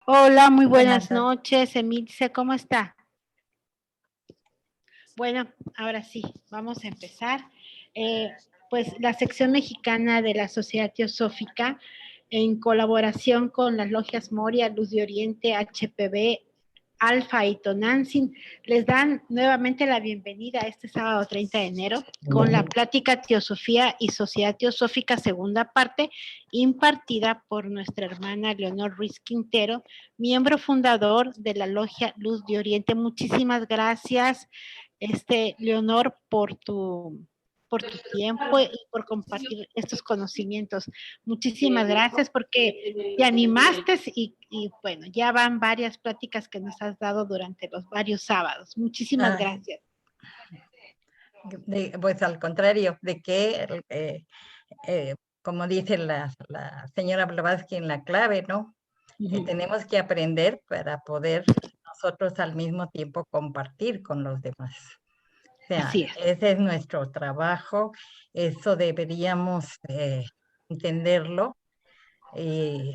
Hola, muy Buenas buenas noches. noches, Emilce, ¿cómo está? Bueno, ahora sí, vamos a empezar. Eh, pues la sección mexicana de la Sociedad Teosófica, en colaboración con las logias Moria, Luz de Oriente, HPB, Alfa y Tonantzin, les dan nuevamente la bienvenida este sábado 30 de enero con la plática Teosofía y Sociedad Teosófica segunda parte, impartida por nuestra hermana Leonor Ruiz Quintero, miembro fundador de la logia Luz de Oriente. Muchísimas gracias, Leonor, por tu tiempo y por compartir estos conocimientos. Muchísimas gracias porque te animaste y bueno, ya van varias pláticas que nos has dado durante los varios sábados. Muchísimas Ah, gracias. pues al contrario, de que, como dice la señora Blavatsky en la clave, ¿no? Tenemos que aprender para poder nosotros al mismo tiempo compartir con los demás. O sea, Así es. ese es nuestro trabajo, eso deberíamos entenderlo. Y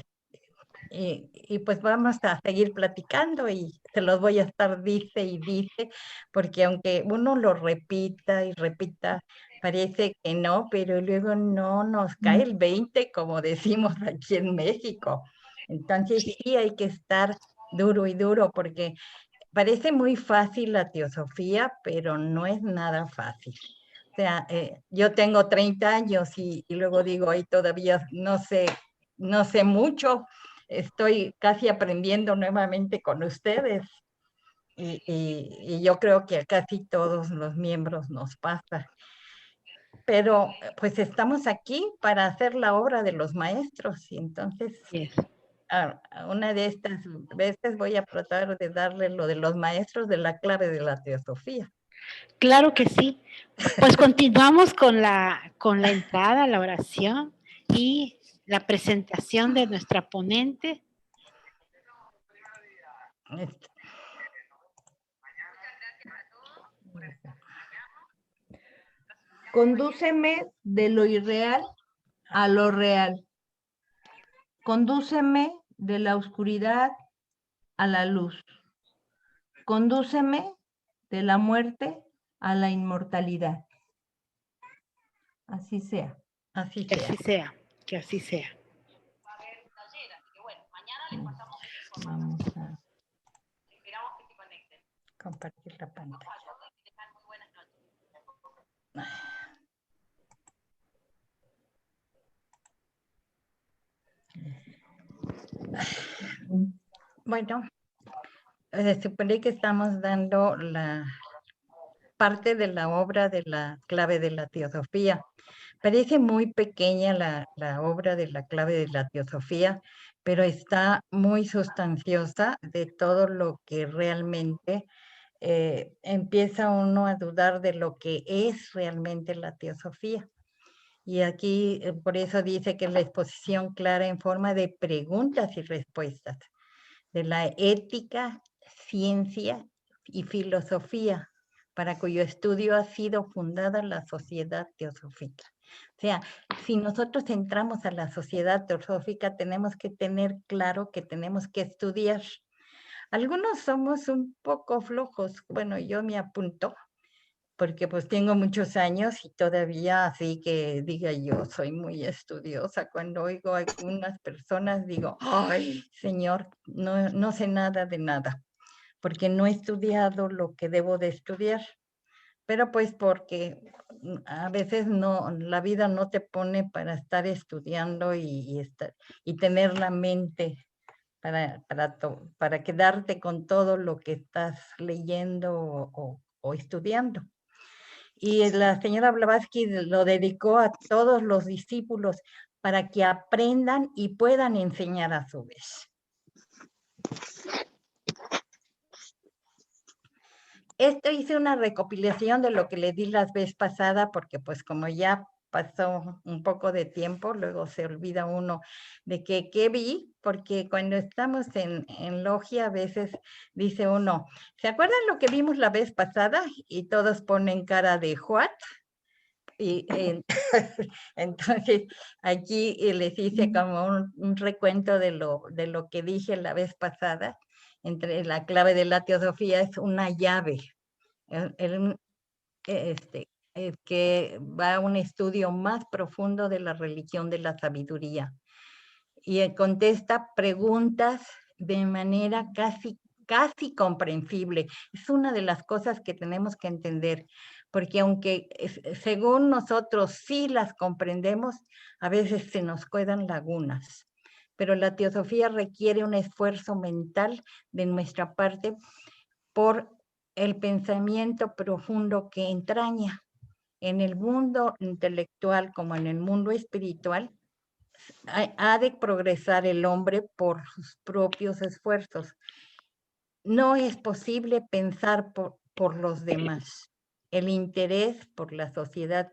y pues vamos a seguir platicando y se los voy a estar dice y dice, porque aunque uno lo repita y repita, parece que no, pero luego no nos cae el 20, como decimos aquí en México. Entonces Sí. sí hay que estar duro y duro, porque parece muy fácil la teosofía, pero no es nada fácil. O sea, yo tengo 30 años y luego digo, ay, todavía no sé mucho, estoy casi aprendiendo nuevamente con ustedes y yo creo que a casi todos los miembros nos pasa. Pero pues estamos aquí para hacer la obra de los maestros y entonces Yes. a una de estas veces voy a tratar de darle lo de los maestros de la clave de la teosofía. Claro que sí. Pues continuamos con la entrada, la oración y la presentación de nuestra ponente. Este, Condúceme de lo irreal a lo real. Condúceme de la oscuridad a la luz. Condúceme de la muerte a la inmortalidad. Así sea. Así Que sea. así sea, que así sea. Vamos a Compartir la pantalla. Bueno, se supone que estamos dando la parte de la obra de la clave de la teosofía. Parece muy pequeña la obra de la clave de la teosofía, pero está muy sustanciosa de todo lo que realmente empieza uno a dudar de lo que es realmente la teosofía. Y aquí por eso dice que es la exposición clara en forma de preguntas y respuestas de la ética, ciencia y filosofía, para cuyo estudio ha sido fundada la Sociedad Teosófica. O sea, si nosotros entramos a la Sociedad Teosófica, tenemos que tener claro que tenemos que estudiar. Algunos somos un poco flojos, bueno, yo me apunto, porque pues tengo muchos años y todavía así que diga yo soy muy estudiosa. Cuando oigo a algunas personas digo, ay, señor, no sé nada de nada, porque no he estudiado lo que debo de estudiar. Pero pues porque a veces no, la vida no te pone para estar estudiando y tener la mente para quedarte con todo lo que estás leyendo o estudiando. Y la señora Blavatsky lo dedicó a todos los discípulos para que aprendan y puedan enseñar a su vez. Esto hice una recopilación de lo que le di la vez pasada, porque pues como ya pasó un poco de tiempo, luego se olvida uno de que qué vi, porque cuando estamos en logia a veces dice uno, ¿se acuerdan lo que vimos la vez pasada? Y todos ponen cara de what? Y entonces aquí les hice como un recuento de lo que dije la vez pasada. Entre la clave de la teosofía es una llave. Que va a un estudio más profundo de la religión de la sabiduría. Y contesta preguntas de manera casi comprensible. Es una de las cosas que tenemos que entender, porque aunque según nosotros sí las comprendemos, a veces se nos quedan lagunas. Pero la teosofía requiere un esfuerzo mental de nuestra parte por el pensamiento profundo que entraña. En el mundo intelectual como en el mundo espiritual, ha de progresar el hombre por sus propios esfuerzos. No es posible pensar por los demás. El interés por la sociedad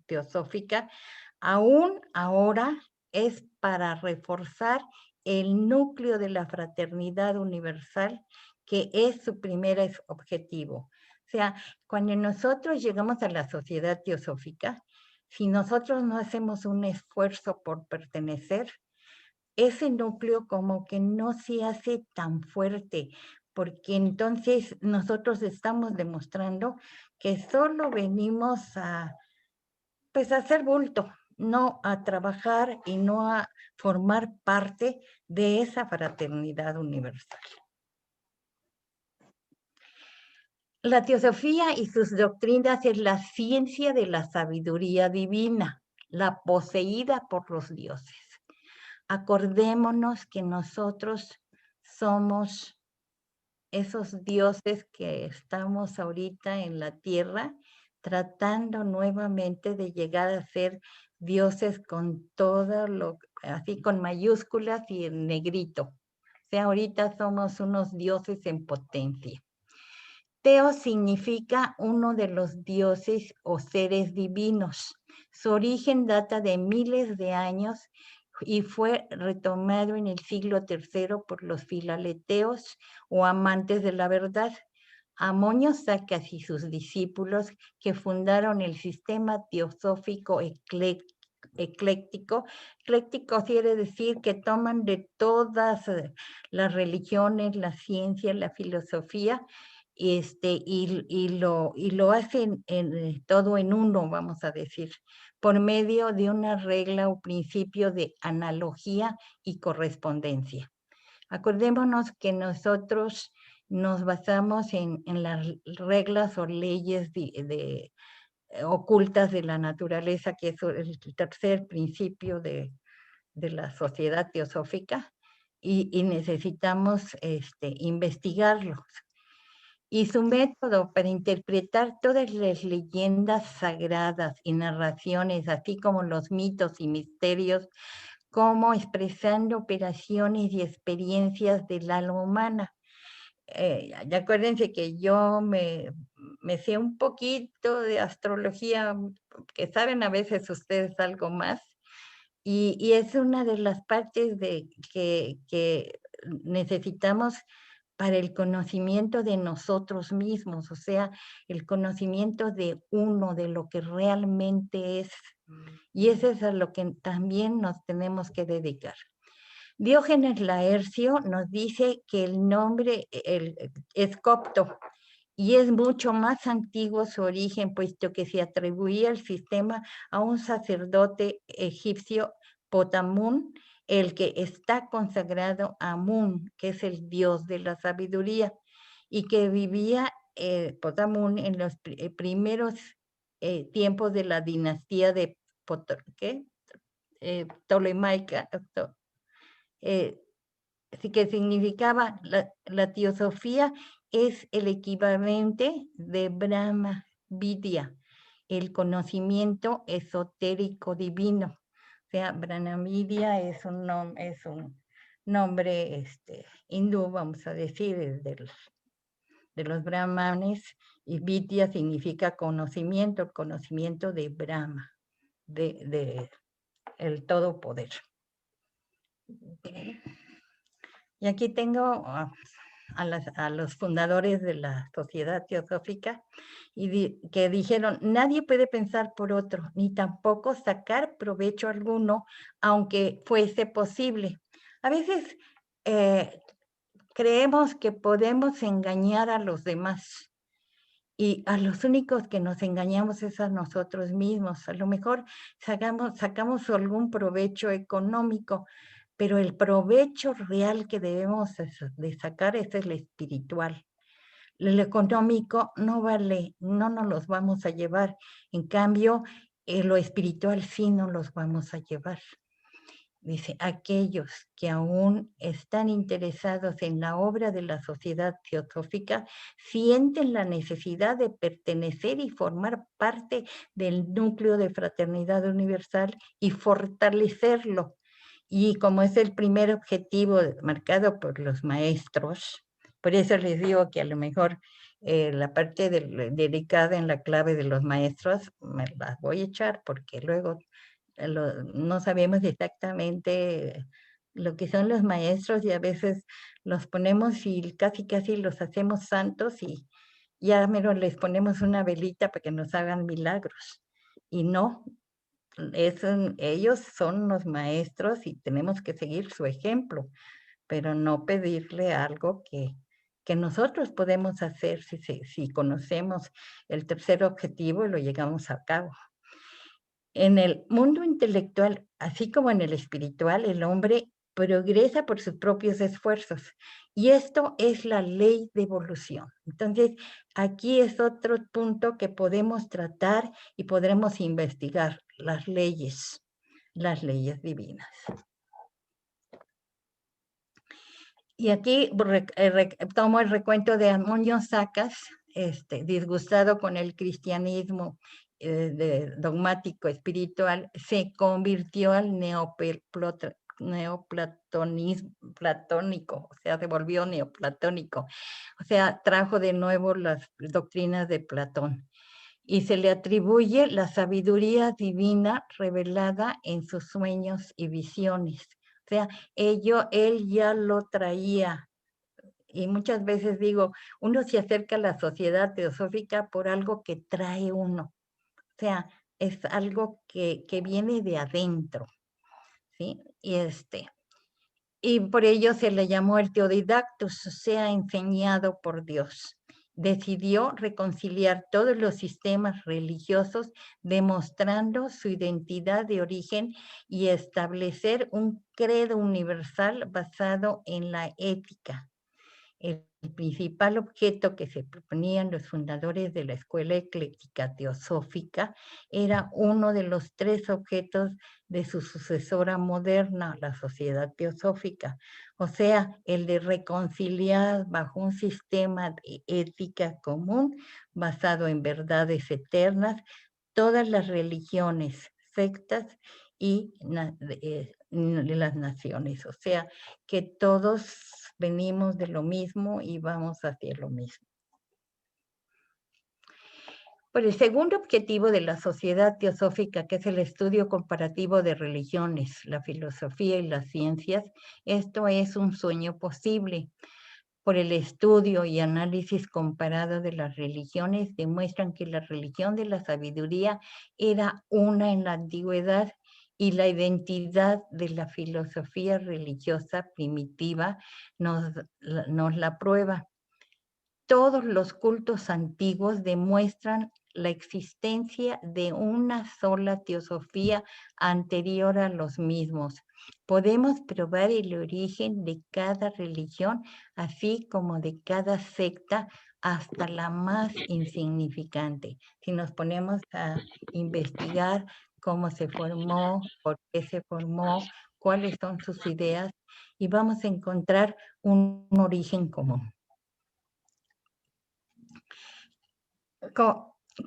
teosófica aún ahora es para reforzar el núcleo de la fraternidad universal, que es su primer objetivo. O sea, cuando nosotros llegamos a la sociedad teosófica, si nosotros no hacemos un esfuerzo por pertenecer, ese núcleo como que no se hace tan fuerte, porque entonces nosotros estamos demostrando que solo venimos a, pues, a hacer bulto, no a trabajar y no a formar parte de esa fraternidad universal. La teosofía y sus doctrinas es la ciencia de la sabiduría divina, la poseída por los dioses. Acordémonos que nosotros somos esos dioses que estamos ahorita en la tierra, tratando nuevamente de llegar a ser dioses con todo lo, así con mayúsculas y en negrito. O sea, ahorita somos unos dioses en potencia. Teo significa uno de los dioses o seres divinos. Su origen data de miles de años y fue retomado en el siglo III por los filaleteos o amantes de la verdad, Amonio Sacas y sus discípulos, que fundaron el sistema teosófico ecléctico. Ecléctico quiere decir que toman de todas las religiones, la ciencia, la filosofía, y lo hacen todo en uno, vamos a decir, por medio de una regla o principio de analogía y correspondencia. Acordémonos que nosotros nos basamos en las reglas o leyes ocultas de la naturaleza, que es el tercer principio de la sociedad teosófica, y necesitamos investigarlos. Y su método para interpretar todas las leyendas sagradas y narraciones, así como los mitos y misterios, como expresando operaciones y experiencias del alma humana. Ya acuérdense que yo me sé un poquito de astrología, que saben a veces ustedes algo más, y es una de las partes que necesitamos para el conocimiento de nosotros mismos, o sea, el conocimiento de uno, de lo que realmente es. Y eso es a lo que también nos tenemos que dedicar. Diógenes Laercio nos dice que el nombre es copto y es mucho más antiguo su origen, puesto que se atribuía el sistema a un sacerdote egipcio, Potamún, el que está consagrado a Mun, que es el dios de la sabiduría, y que vivía Potamún en los primeros tiempos de la dinastía de Ptolemaica, así que significaba la teosofía es el equivalente de Brahma Vidya, el conocimiento esotérico divino. O sea, Brahma Vidya es un nombre hindú, vamos a decir, de los brahmanes, y Vidya significa conocimiento, el conocimiento de Brahma, de el todopoder. Y aquí tengo a los fundadores de la Sociedad Teosófica y que dijeron, nadie puede pensar por otro, ni tampoco sacar provecho alguno, aunque fuese posible. A veces creemos que podemos engañar a los demás y a los únicos que nos engañamos es a nosotros mismos. A lo mejor sacamos algún provecho económico, pero el provecho real que debemos de sacar es el espiritual. El económico no vale, no nos los vamos a llevar. En cambio, lo espiritual sí nos los vamos a llevar. Dice, aquellos que aún están interesados en la obra de la Sociedad Teosófica sienten la necesidad de pertenecer y formar parte del núcleo de fraternidad universal y fortalecerlo. Y como es el primer objetivo marcado por los maestros, por eso les digo que a lo mejor la parte dedicada en la clave de los maestros me la voy a echar porque luego no sabemos exactamente lo que son los maestros y a veces los ponemos y casi los hacemos santos y ya menos les ponemos una velita para que nos hagan milagros. Y no, ellos son los maestros y tenemos que seguir su ejemplo, pero no pedirle algo que nosotros podemos hacer si conocemos el tercer objetivo y lo llegamos a cabo. En el mundo intelectual, así como en el espiritual, el hombre progresa por sus propios esfuerzos. Y esto es la ley de evolución. Entonces, aquí es otro punto que podemos tratar y podremos investigar, las leyes divinas. Y aquí tomo el recuento de Amonio Sacas, disgustado con el cristianismo dogmático espiritual, se convirtió al neoplatónico, o sea, se volvió neoplatónico, o sea, trajo de nuevo las doctrinas de Platón. Y se le atribuye la sabiduría divina revelada en sus sueños y visiones. O sea, él ya lo traía. Y muchas veces digo, uno se acerca a la sociedad teosófica por algo que trae uno. O sea, es algo que viene de adentro, ¿sí? Y por ello se le llamó el Teodidactus, o sea, enseñado por Dios. Decidió reconciliar todos los sistemas religiosos, demostrando su identidad de origen y establecer un credo universal basado en la ética. El principal objeto que se proponían los fundadores de la Escuela Ecléctica Teosófica era uno de los 3 objetos de su sucesora moderna, la Sociedad Teosófica, o sea, el de reconciliar bajo un sistema de ética común basado en verdades eternas todas las religiones, sectas y las naciones, o sea, que todos venimos de lo mismo y vamos hacia lo mismo. Por el segundo objetivo de la Sociedad Teosófica, que es el estudio comparativo de religiones, la filosofía y las ciencias, esto es un sueño posible. Por el estudio y análisis comparado de las religiones, demuestran que la religión de la sabiduría era una en la antigüedad y la identidad de la filosofía religiosa primitiva nos la prueba. Todos los cultos antiguos demuestran la existencia de una sola teosofía anterior a los mismos. Podemos probar el origen de cada religión, así como de cada secta, hasta la más insignificante. Si nos ponemos a investigar cómo se formó, por qué se formó, cuáles son sus ideas, y vamos a encontrar un origen común.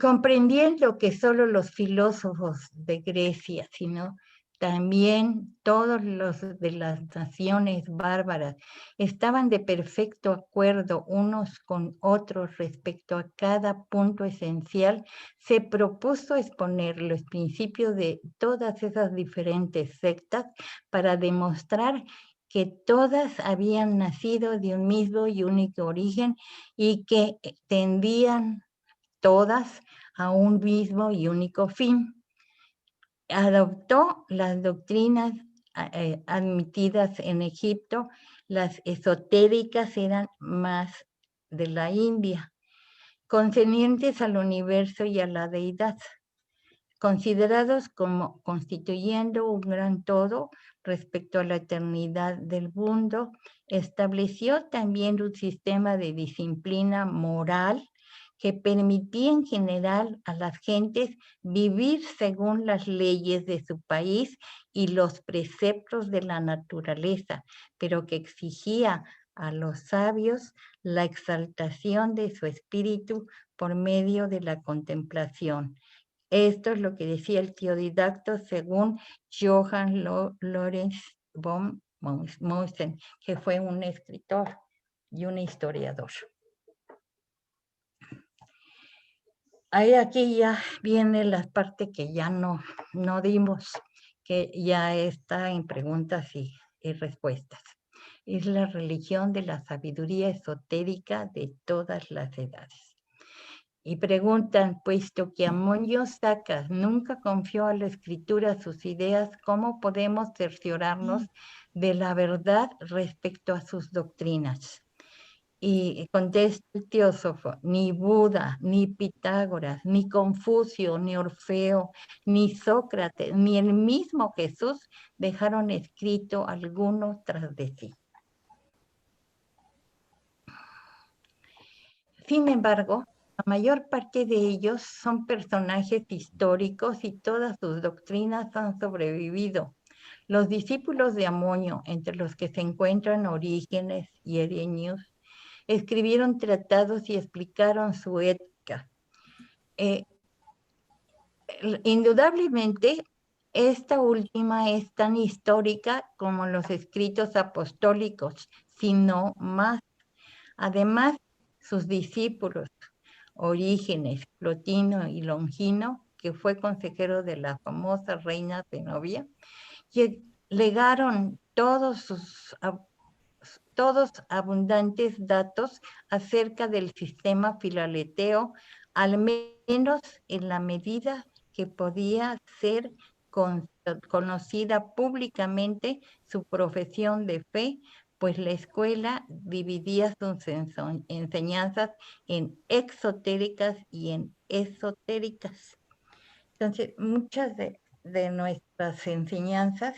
Comprendiendo que solo los filósofos de Grecia, sino también todos los de las naciones bárbaras estaban de perfecto acuerdo unos con otros respecto a cada punto esencial, se propuso exponer los principios de todas esas diferentes sectas para demostrar que todas habían nacido de un mismo y único origen y que tendían todas a un mismo y único fin. Adoptó las doctrinas admitidas en Egipto. Las esotéricas eran más de la India, concernientes al universo y a la deidad, considerados como constituyendo un gran todo respecto a la eternidad del mundo. Estableció también un sistema de disciplina moral que permitía en general a las gentes vivir según las leyes de su país y los preceptos de la naturaleza, pero que exigía a los sabios la exaltación de su espíritu por medio de la contemplación. Esto es lo que decía el teodidacto según Johann Lorenz von Meusen, que fue un escritor y un historiador. Ahí aquí ya viene la parte que ya no dimos, que ya está en preguntas y respuestas. Es la religión de la sabiduría esotérica de todas las edades. Y preguntan, puesto que Amonio Sacas nunca confió a la escritura sus ideas, ¿cómo podemos cerciorarnos de la verdad respecto a sus doctrinas? Y contesta el teósofo, ni Buda, ni Pitágoras, ni Confucio, ni Orfeo, ni Sócrates, ni el mismo Jesús dejaron escrito alguno tras de sí. Sin embargo, la mayor parte de ellos son personajes históricos y todas sus doctrinas han sobrevivido. Los discípulos de Amonio, entre los que se encuentran Orígenes y Heréneus, escribieron tratados y explicaron su ética. Indudablemente, esta última es tan histórica como los escritos apostólicos, sino más. Además, sus discípulos, Orígenes, Plotino y Longino, que fue consejero de la famosa reina Zenobia, legaron todos abundantes datos acerca del sistema filaleteo, al menos en la medida que podía ser conocida públicamente su profesión de fe, pues la escuela dividía sus enseñanzas en exotéricas y en esotéricas. Entonces, muchas de nuestras enseñanzas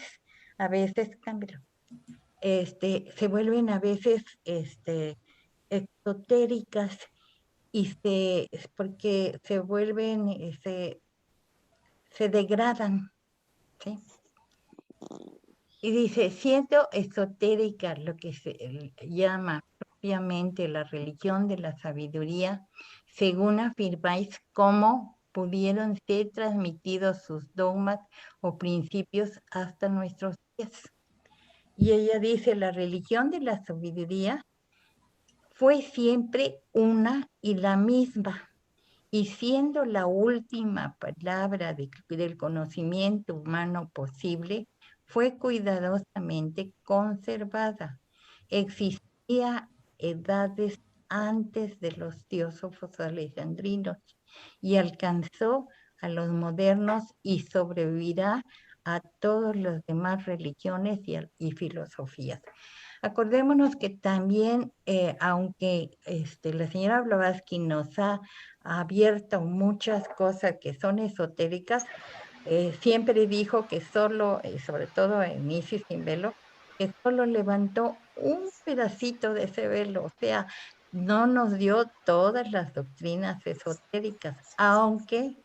a veces cambian. Se vuelven a veces exotéricas y porque se vuelven, se degradan, ¿sí? Y dice, siendo esotérica lo que se llama propiamente la religión de la sabiduría, según afirmáis, ¿cómo pudieron ser transmitidos sus dogmas o principios hasta nuestros días? Y ella dice, la religión de la sabiduría fue siempre una y la misma, y siendo la última palabra del conocimiento humano posible, fue cuidadosamente conservada. Existía edades antes de los teósofos alejandrinos y alcanzó a los modernos y sobrevivirá a todas las demás religiones y filosofías. Acordémonos que también, aunque la señora Blavatsky nos ha abierto muchas cosas que son esotéricas, siempre dijo que solo, sobre todo en Isis sin velo, que solo levantó un pedacito de ese velo, o sea, no nos dio todas las doctrinas esotéricas, aunque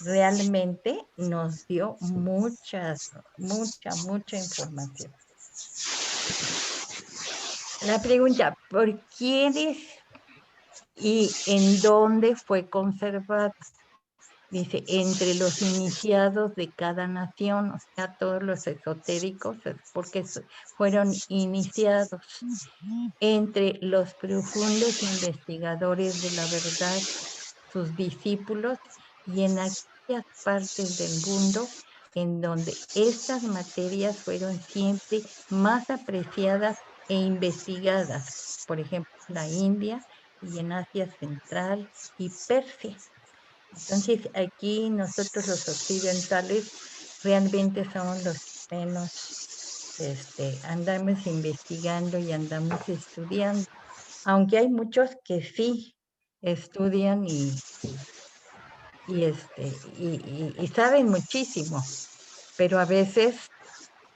realmente nos dio mucha información. La pregunta, ¿por quiénes y en dónde fue conservada? Dice, entre los iniciados de cada nación, o sea, todos los esotéricos, porque fueron iniciados. Entre los profundos investigadores de la verdad, sus discípulos, y en aquellas partes del mundo en donde estas materias fueron siempre más apreciadas e investigadas, por ejemplo, la India y en Asia Central y Persia. Entonces, aquí nosotros los occidentales realmente somos los que menos andamos investigando y andamos estudiando, aunque hay muchos que sí estudian y saben muchísimo, pero a veces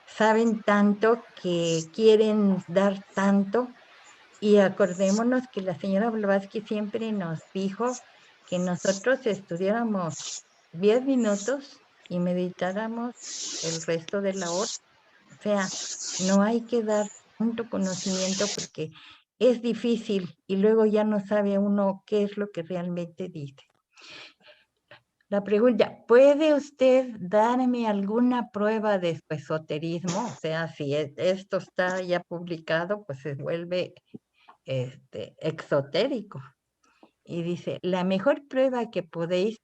saben tanto que quieren dar tanto. Y acordémonos que la señora Blavatsky siempre nos dijo que nosotros estudiáramos 10 minutos y meditáramos el resto de la hora. O sea, no hay que dar tanto conocimiento porque es difícil y luego ya no sabe uno qué es lo que realmente dice. La pregunta, ¿puede usted darme alguna prueba de su esoterismo? O sea, si esto está ya publicado, pues se vuelve exotérico. Y dice, la mejor prueba que podéis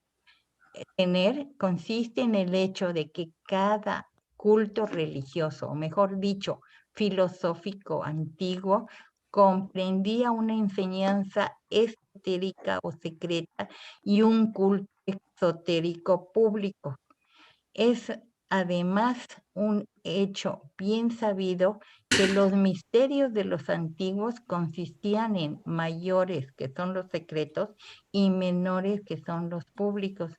tener consiste en el hecho de que cada culto religioso, o mejor dicho, filosófico antiguo, comprendía una enseñanza esotérica o secreta y un culto exotérico público. Es además un hecho bien sabido que los misterios de los antiguos consistían en mayores, que son los secretos, y menores, que son los públicos,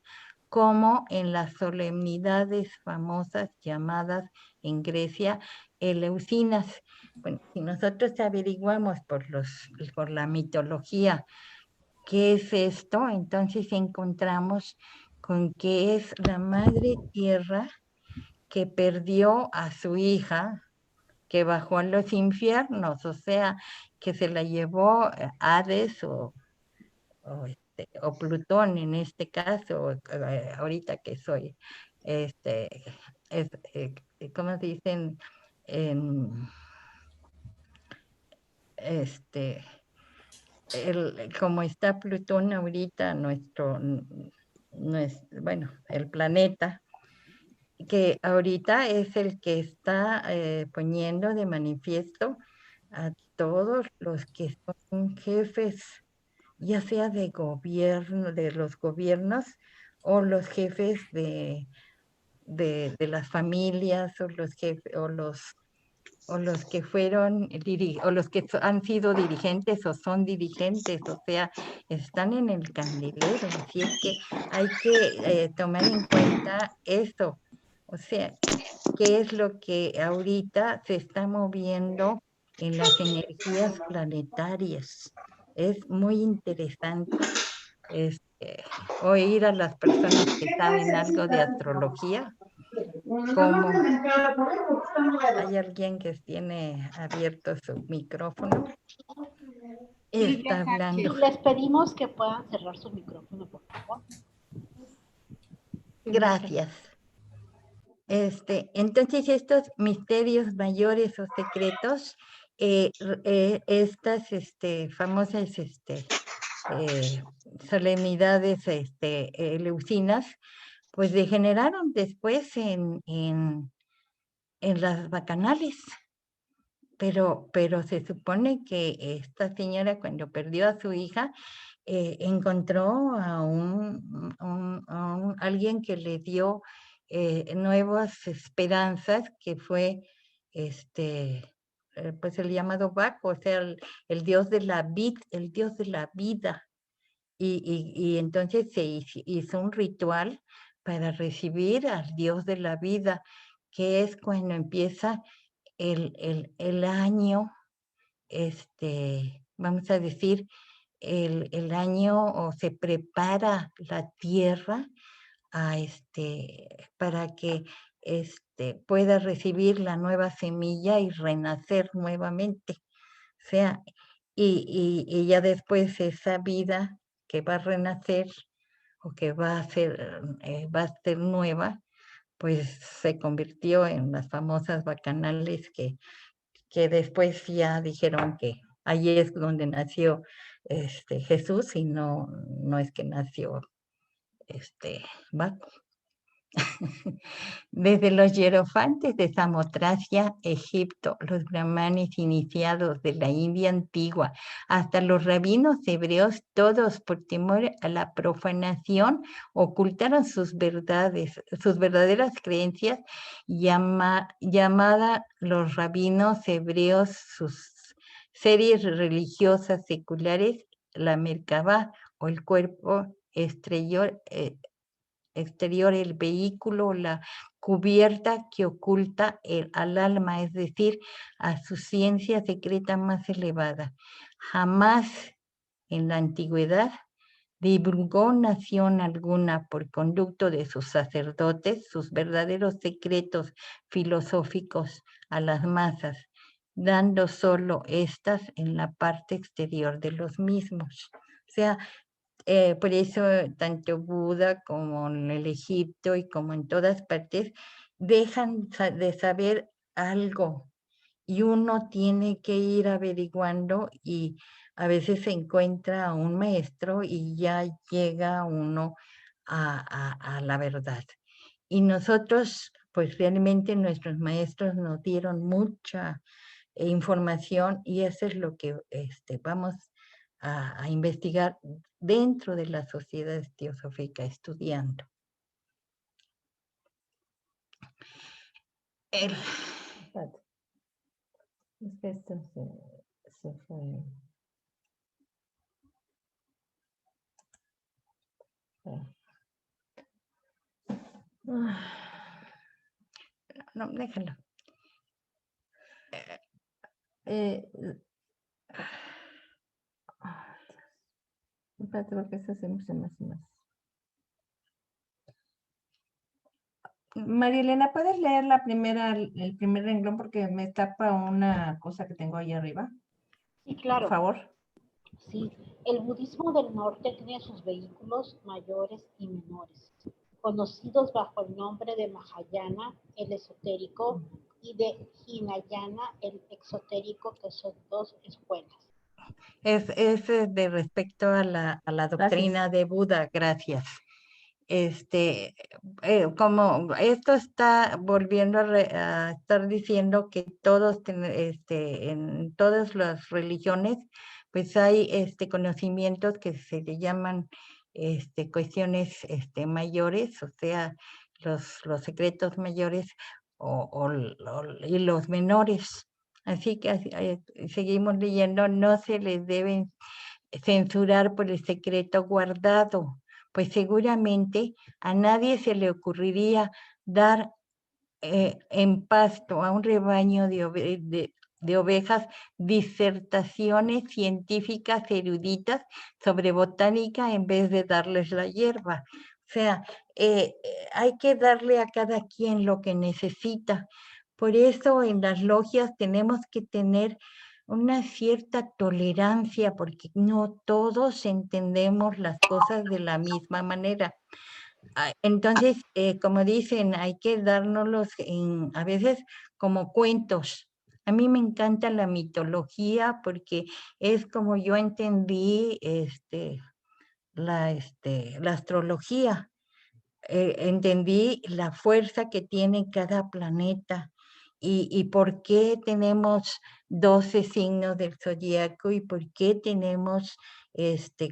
como en las solemnidades famosas llamadas en Grecia Eleusinas. Bueno, si nosotros averiguamos por la mitología qué es esto, entonces encontramos con que es la madre tierra que perdió a su hija, que bajó a los infiernos, o sea, que se la llevó Hades o Plutón en este caso, ahorita que soy, este, ¿cómo se dicen? En, este, como está Plutón ahorita, bueno, el planeta, que ahorita es el que está poniendo de manifiesto a todos los que son jefes, ya sea de gobierno, de los gobiernos, o los jefes de las familias, o los jefes, o los que fueron, o los que han sido dirigentes o son dirigentes, o sea, están en el candelero. Así es que hay que tomar en cuenta eso. O sea, qué es lo que ahorita se está moviendo en las energías planetarias. Es muy interesante oír a las personas que saben algo de astrología, como hay alguien que tiene abierto su micrófono, está hablando. Les pedimos que puedan cerrar su micrófono, por favor. Gracias. Entonces, estos misterios mayores o secretos, estas famosas solemnidades eleusinas, pues degeneraron después en las bacanales. Pero se supone que esta señora, cuando perdió a su hija, encontró a alguien que le dio nuevas esperanzas, que fue pues el llamado Baco, o sea, el dios de la el dios de la vida. Y entonces se hizo un ritual para recibir al dios de la vida, que es cuando empieza el año, vamos a decir, el año, o se prepara la tierra para que pueda recibir la nueva semilla y renacer nuevamente. O sea, y ya después esa vida que va a renacer o que va a ser nueva, pues se convirtió en las famosas bacanales que después ya dijeron que allí es donde nació Jesús, y no es que nació Baco. Desde los hierofantes de Samotracia, Egipto, los brahmanes iniciados de la India antigua, hasta los rabinos hebreos, todos por temor a la profanación, ocultaron sus verdades, sus verdaderas creencias, llamada los rabinos hebreos, sus series religiosas seculares, la Merkabah o el cuerpo exterior, el vehículo, la cubierta que oculta al alma, es decir, a su ciencia secreta más elevada. Jamás en la antigüedad divulgó nación alguna por conducto de sus sacerdotes sus verdaderos secretos filosóficos a las masas, dando solo estas en la parte exterior de los mismos. O sea, por eso tanto Buda como en el Egipto y como en todas partes dejan de saber algo y uno tiene que ir averiguando y a veces se encuentra a un maestro y ya llega uno a la verdad. Y nosotros, pues realmente nuestros maestros nos dieron mucha información y eso es lo que vamos a investigar dentro de la sociedad teosófica estudiando. Es que esto se fue. No, déjalo. Espérate, porque esto se me hace más. María Elena, ¿puedes leer el primer renglón porque me tapa una cosa que tengo ahí arriba? Sí, claro. Por favor. Sí, el budismo del norte tiene sus vehículos mayores y menores, conocidos bajo el nombre de Mahayana, el esotérico, y de Hinayana, el exotérico, que son dos escuelas. Es de respecto a la doctrina de Buda, gracias. Como esto está volviendo a estar diciendo que todos, en todas las religiones, pues hay conocimientos que se le llaman cuestiones mayores, o sea, los secretos mayores y los menores. Así que seguimos leyendo, no se les deben censurar por el secreto guardado, pues seguramente a nadie se le ocurriría dar en pasto a un rebaño de ovejas disertaciones científicas eruditas sobre botánica en vez de darles la hierba. O sea, hay que darle a cada quien lo que necesita. Por eso en las logias tenemos que tener una cierta tolerancia, porque no todos entendemos las cosas de la misma manera. Entonces, como dicen, hay que dárnoslos a veces como cuentos. A mí me encanta la mitología porque es como yo entendí la astrología. Entendí la fuerza que tiene cada planeta y por qué tenemos 12 signos del zodiaco y por qué tenemos,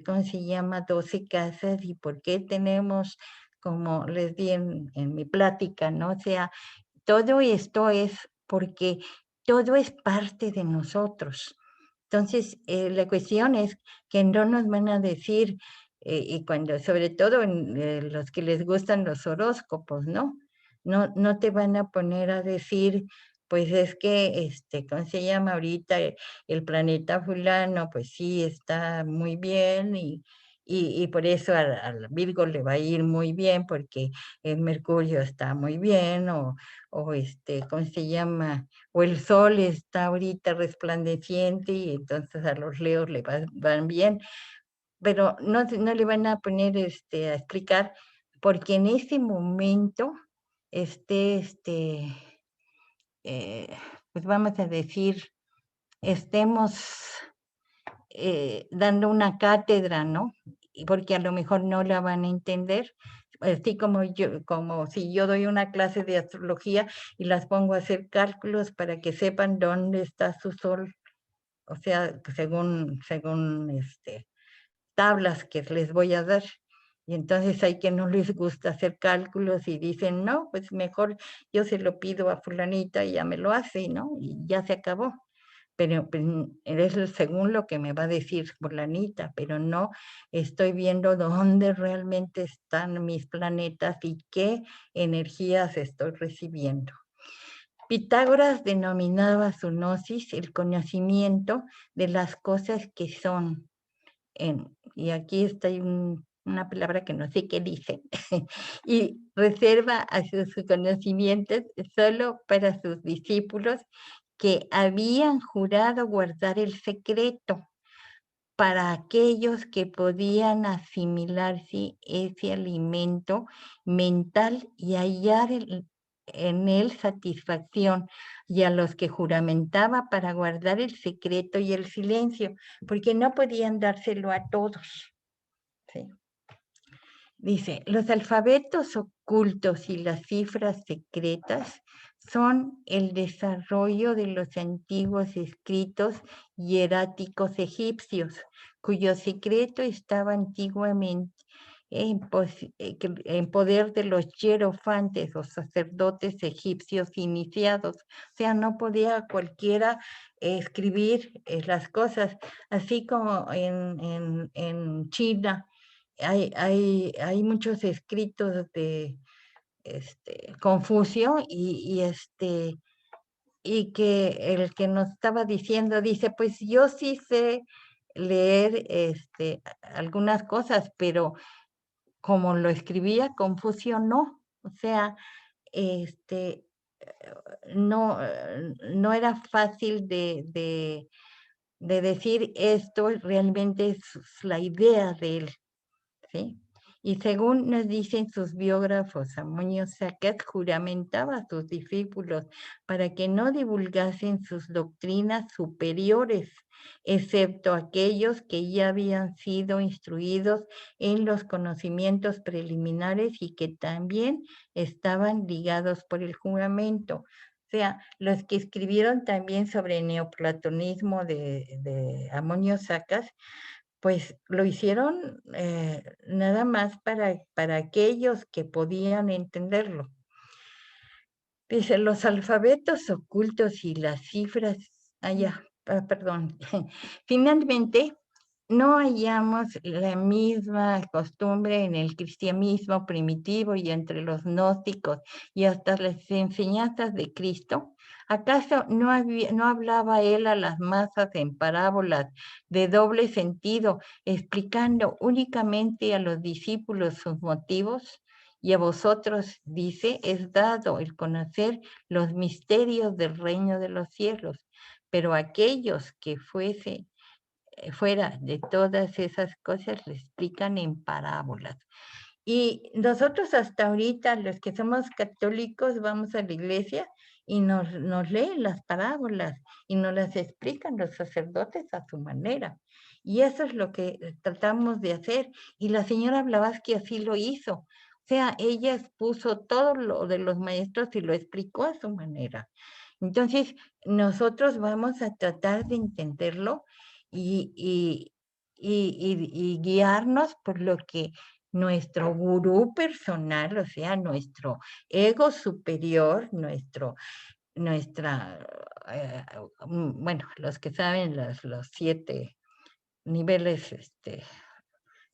¿cómo se llama? 12 casas y por qué tenemos, como les di en mi plática, ¿no? O sea, todo esto es porque todo es parte de nosotros. Entonces, la cuestión es que no nos van a decir, y cuando, sobre todo los que les gustan los horóscopos, ¿no? No te van a poner a decir, pues es que, ¿cómo se llama ahorita? El planeta fulano, pues sí, está muy bien y por eso al Virgo le va a ir muy bien porque el Mercurio está muy bien o ¿cómo se llama? O el sol está ahorita resplandeciente y entonces a los leos le van bien, pero no le van a poner a explicar porque en ese momento pues vamos a decir, estemos dando una cátedra, ¿no? Porque a lo mejor no la van a entender. así como si yo doy una clase de astrología y las pongo a hacer cálculos para que sepan dónde está su sol, o sea, según tablas que les voy a dar. Y entonces hay que no les gusta hacer cálculos y dicen, no, pues mejor yo se lo pido a fulanita y ya me lo hace, ¿no? Y ya se acabó. Pero pues, es según lo que me va a decir fulanita, pero no estoy viendo dónde realmente están mis planetas y qué energías estoy recibiendo. Pitágoras denominaba su gnosis el conocimiento de las cosas que son. Y aquí está una palabra que no sé qué dice, y reserva a sus conocimientos solo para sus discípulos que habían jurado guardar el secreto, para aquellos que podían asimilarse ese alimento mental y hallar en él satisfacción, y a los que juramentaba para guardar el secreto y el silencio, porque no podían dárselo a todos. ¿Sí? Dice, los alfabetos ocultos y las cifras secretas son el desarrollo de los antiguos escritos hieráticos egipcios, cuyo secreto estaba antiguamente en poder de los hierofantes o sacerdotes egipcios iniciados. O sea, no podía cualquiera escribir las cosas, así como en China. Hay muchos escritos de Confucio y que el que nos estaba diciendo dice, pues yo sí sé leer algunas cosas, pero como lo escribía Confucio, no. O sea, este, no era fácil de decir esto, realmente es la idea de él. ¿Sí? Y según nos dicen sus biógrafos, Amonio Sacas juramentaba a sus discípulos para que no divulgasen sus doctrinas superiores, excepto aquellos que ya habían sido instruidos en los conocimientos preliminares y que también estaban ligados por el juramento. O sea, los que escribieron también sobre el neoplatonismo de Amonio Sacas, pues lo hicieron nada más para aquellos que podían entenderlo. Dice, los alfabetos ocultos y las cifras, perdón. Finalmente, no hallamos la misma costumbre en el cristianismo primitivo y entre los gnósticos y hasta las enseñanzas de Cristo. ¿Acaso no hablaba él a las masas en parábolas de doble sentido, explicando únicamente a los discípulos sus motivos? Y a vosotros, dice, es dado el conocer los misterios del reino de los cielos, pero aquellos que fuera de todas esas cosas le explican en parábolas. Y nosotros hasta ahorita, los que somos católicos, vamos a la iglesia y nos leen las parábolas y nos las explican los sacerdotes a su manera. Y eso es lo que tratamos de hacer. Y la señora Blavatsky así lo hizo. O sea, ella expuso todo lo de los maestros y lo explicó a su manera. Entonces, nosotros vamos a tratar de entenderlo y guiarnos por lo que nuestro gurú personal, o sea, nuestro ego superior, bueno, los que saben los 7 niveles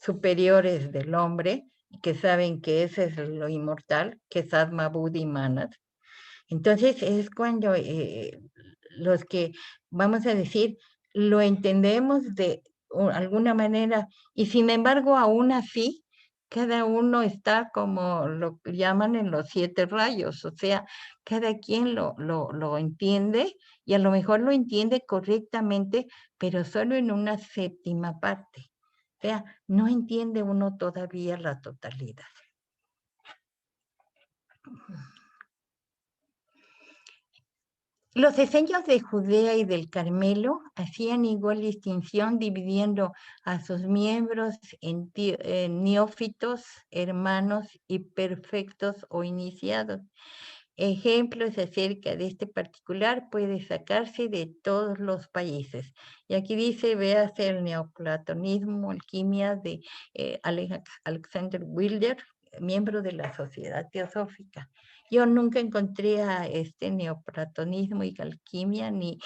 superiores del hombre, que saben que ese es lo inmortal, que es Atma, Buddhi, Manas. Entonces es cuando los que, vamos a decir, lo entendemos de alguna manera y sin embargo aún así cada uno está como lo llaman en los 7 rayos, o sea, cada quien lo entiende y a lo mejor lo entiende correctamente, pero solo en una 7ª parte. O sea, no entiende uno todavía la totalidad. Los esenios de Judea y del Carmelo hacían igual distinción dividiendo a sus miembros en neófitos, hermanos y perfectos o iniciados. Ejemplos acerca de este particular puede sacarse de todos los países. Y aquí dice, véase el neoplatonismo, alquimia de Alexander Wilder, miembro de la Sociedad Teosófica. Yo nunca encontré a este neoplatonismo y alquimia, ni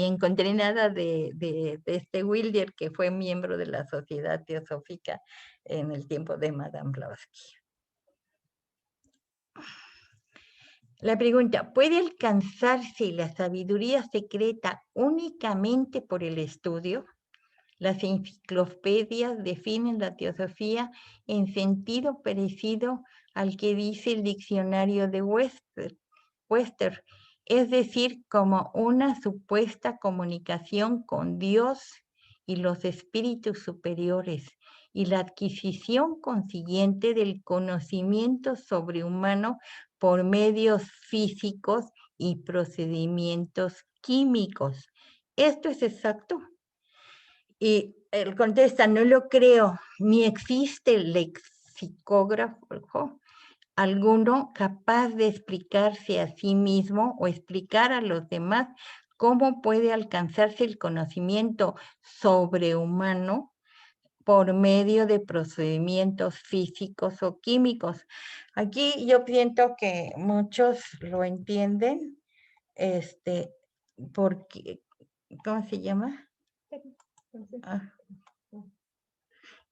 encontré nada de este Wilder, que fue miembro de la Sociedad Teosófica en el tiempo de Madame Blavatsky. La pregunta, ¿puede alcanzarse la sabiduría secreta únicamente por el estudio? Las enciclopedias definen la teosofía en sentido parecido al que dice el diccionario de Webster, es decir, como una supuesta comunicación con Dios y los espíritus superiores, y la adquisición consiguiente del conocimiento sobrehumano por medios físicos y procedimientos químicos. ¿Esto es exacto? Y él contesta, no lo creo, ni existe lexicógrafo alguno capaz de explicarse a sí mismo o explicar a los demás cómo puede alcanzarse el conocimiento sobrehumano por medio de procedimientos físicos o químicos. Aquí yo pienso que muchos lo entienden, porque, ¿cómo se llama?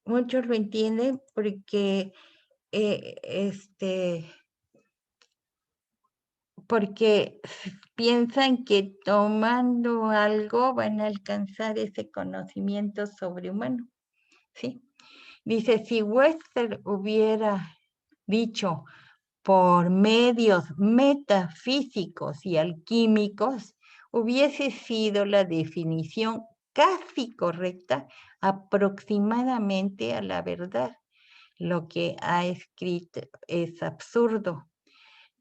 Muchos lo entienden porque porque piensan que tomando algo van a alcanzar ese conocimiento sobrehumano, ¿sí? Dice, si Webster hubiera dicho por medios metafísicos y alquímicos, hubiese sido la definición casi correcta aproximadamente a la verdad. Lo que ha escrito es absurdo.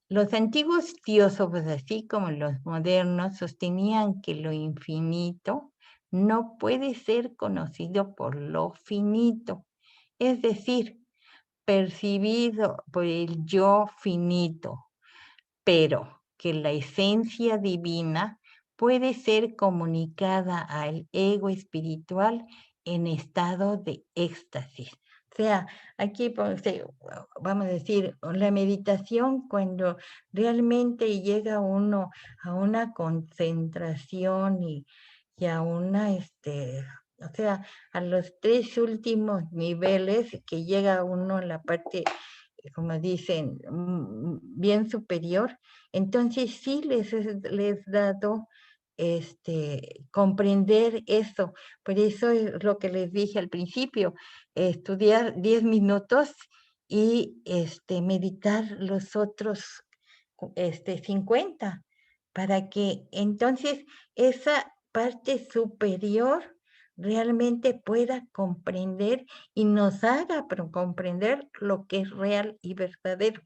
Los antiguos teósofos, así como los modernos, sostenían que lo infinito no puede ser conocido por lo finito, es decir, percibido por el yo finito, pero que la esencia divina puede ser comunicada al ego espiritual en estado de éxtasis. O sea, aquí vamos a decir, la meditación cuando realmente llega uno a una concentración y a una, o sea, a los 3 últimos niveles que llega uno a la parte, como dicen, bien superior, entonces sí les dado comprender eso. Por eso es lo que les dije al principio, estudiar 10 minutos y meditar los otros 50, para que entonces esa parte superior realmente pueda comprender y nos haga comprender lo que es real y verdadero.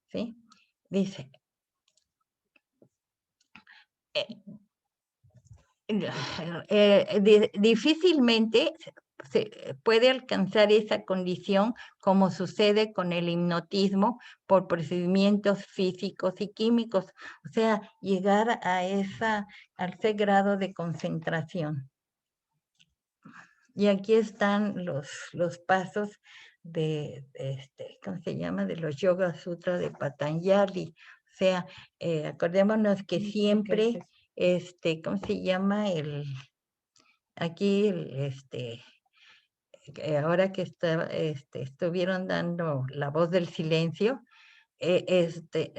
¿Sí? Dice, difícilmente se puede alcanzar esa condición como sucede con el hipnotismo por procedimientos físicos y químicos, o sea, llegar a ese grado de concentración. Y aquí están los pasos de, ¿cómo se llama? De los Yoga Sutras de Patanjali. O sea, acordémonos que siempre, ¿cómo se llama? Aquí, ahora que estuvieron dando la voz del silencio,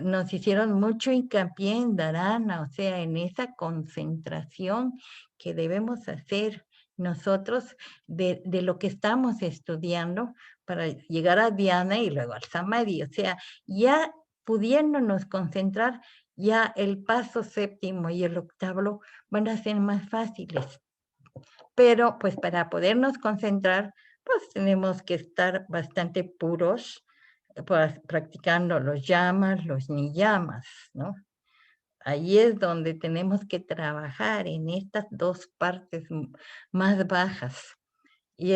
nos hicieron mucho hincapié en dharana, o sea, en esa concentración que debemos hacer nosotros de lo que estamos estudiando para llegar a dhyana y luego al samadhi. O sea, ya pudiéndonos concentrar, ya el paso 7º y el 8º van a ser más fáciles. Pero pues para podernos concentrar, pues tenemos que estar bastante puros, pues, practicando los yamas, los niyamas, ¿no? Ahí es donde tenemos que trabajar en estas dos partes más bajas. Y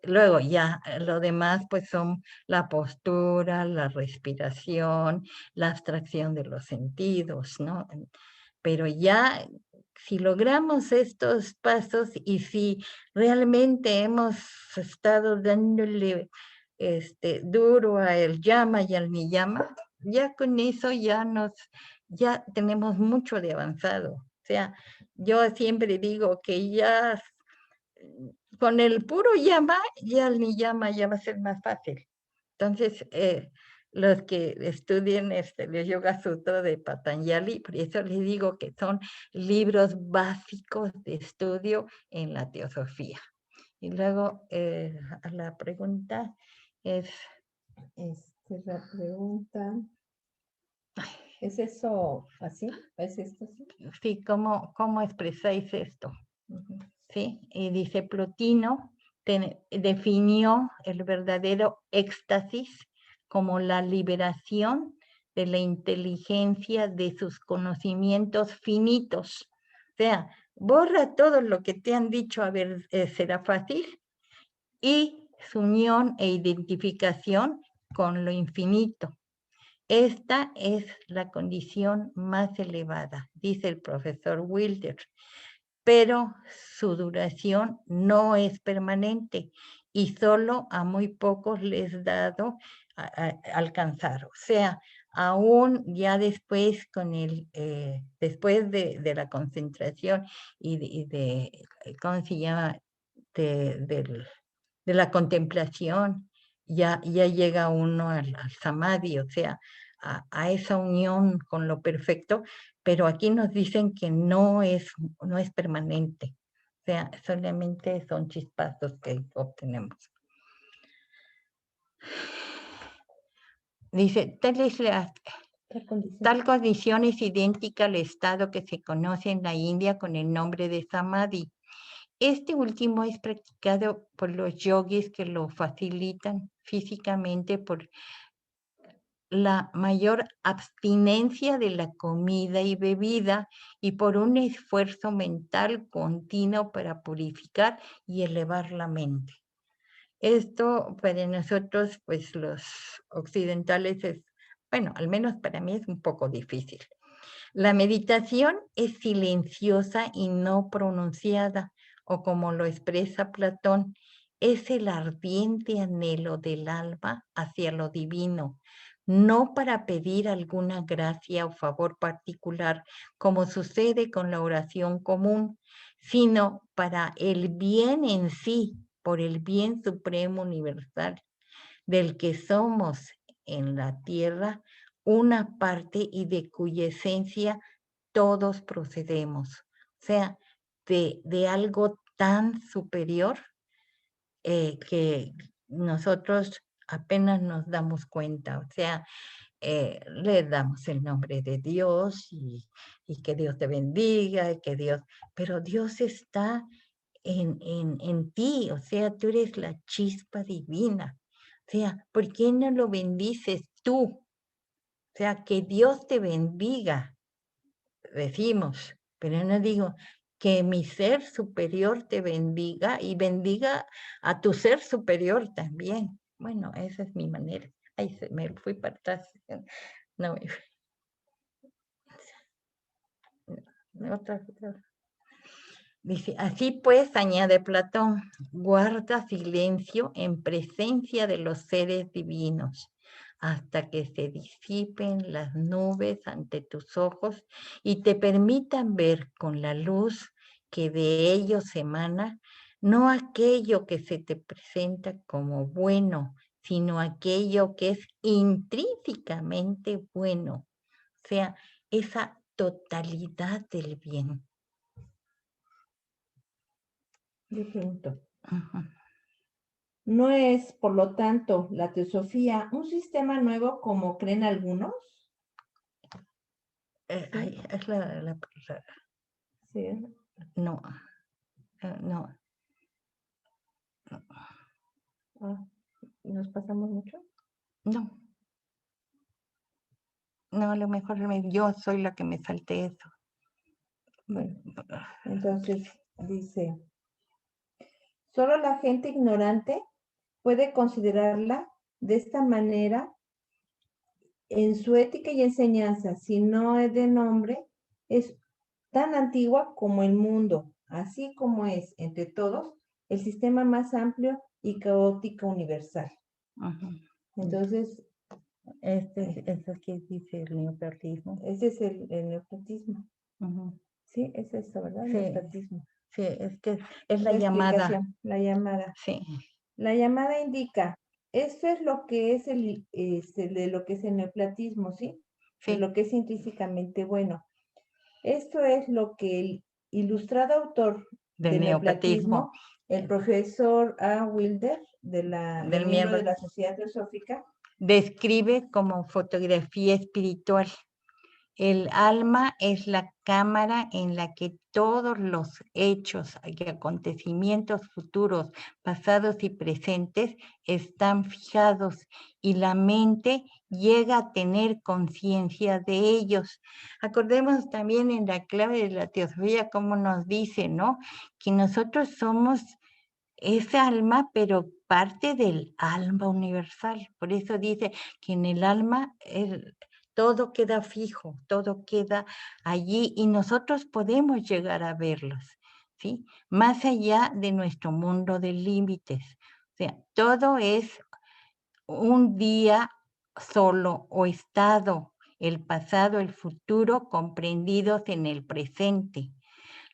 luego ya lo demás pues son la postura, la respiración, la abstracción de los sentidos, ¿no? Pero ya si logramos estos pasos y si realmente hemos estado dándole duro a el llama y al niyama, ya con eso ya tenemos mucho de avanzado. O sea, yo siempre digo que ya con el puro llama, ya el niyama ya va a ser más fácil. Entonces, los que estudien el Yoga Sutra de Patanjali, por eso les digo que son libros básicos de estudio en la teosofía. Y luego la pregunta es... La pregunta, ¿es eso así? ¿Es esto así? Sí, ¿cómo expresáis esto? ¿Sí? Y dice, Plotino definió el verdadero éxtasis como la liberación de la inteligencia de sus conocimientos finitos. O sea, borra todo lo que te han dicho, a ver, será fácil, y su unión e identificación con lo infinito. Esta es la condición más elevada, dice el profesor Wilder, pero su duración no es permanente y solo a muy pocos les dado alcanzar. O sea, aún ya después después de la concentración y de ¿cómo se llama? De la contemplación, ya llega uno al samadhi, o sea, a esa unión con lo perfecto, pero aquí nos dicen que no es permanente, o sea, solamente son chispazos que obtenemos. Dice, tal condición es idéntica al estado que se conoce en la India con el nombre de samadhi. Este último es practicado por los yogis que lo facilitan físicamente por la mayor abstinencia de la comida y bebida y por un esfuerzo mental continuo para purificar y elevar la mente. Esto para nosotros, pues los occidentales bueno, al menos para mí es un poco difícil. La meditación es silenciosa y no pronunciada, o como lo expresa Platón, es el ardiente anhelo del alma hacia lo divino, no para pedir alguna gracia o favor particular, como sucede con la oración común, sino para el bien en sí, por el bien supremo universal, del que somos en la tierra una parte y de cuya esencia todos procedemos. O sea, de algo tan superior que nosotros apenas nos damos cuenta. O sea, le damos el nombre de Dios y que Dios te bendiga, y que Dios, pero Dios está en ti, o sea, tú eres la chispa divina. O sea, ¿por qué no lo bendices tú? O sea, que Dios te bendiga, decimos, pero no digo que mi ser superior te bendiga y bendiga a tu ser superior también. Bueno, esa es mi manera. Ay, me fui para atrás. No, otra. Dice, así pues, añade Platón, guarda silencio en presencia de los seres divinos hasta que se disipen las nubes ante tus ojos y te permitan ver con la luz que de ellos emana, no aquello que se te presenta como bueno, sino aquello que es intrínsecamente bueno, o sea, esa totalidad del bien. Yo pregunto, ¿no es, por lo tanto, la teosofía un sistema nuevo como creen algunos? Sí. Es Sí. No, no. ¿Nos pasamos mucho? No. No, a lo mejor yo soy la que me salté eso. Bueno, entonces dice, solo la gente ignorante puede considerarla de esta manera en su ética y enseñanza, si no es de nombre, es tan antigua como el mundo, así como es, entre todos, el sistema más amplio y caótico universal. Ujú. Entonces, Eso que dice el neoplatismo. ese es el neoplatismo. Ujú. Sí, es eso, ¿verdad? El Sí. neoplatismo. Sí, es que es la llamada. Explicación, la llamada. Sí. La llamada indica, esto es lo que es de lo que es el neoplatismo, ¿sí? De Sí. lo que es intrínsecamente bueno. Esto es lo que el ilustrado autor Del del neoplatismo. neoplatismo, el profesor A. Wilder, del Del miembro miembro. de la Sociedad Teosófica, Describe como fotografía espiritual. El alma es la cámara en la que todos los hechos y acontecimientos futuros, pasados y presentes están fijados y la mente llega a tener conciencia de ellos. Acordemos también en la clave de la teosofía cómo nos dice, ¿no? Que nosotros somos esa alma, pero parte del alma universal. Por eso dice que en el alma todo queda fijo, todo queda allí y nosotros podemos llegar a verlos, ¿sí? Más allá de nuestro mundo de límites. O sea, todo es un día solo o estado, el pasado, el futuro comprendidos en el presente.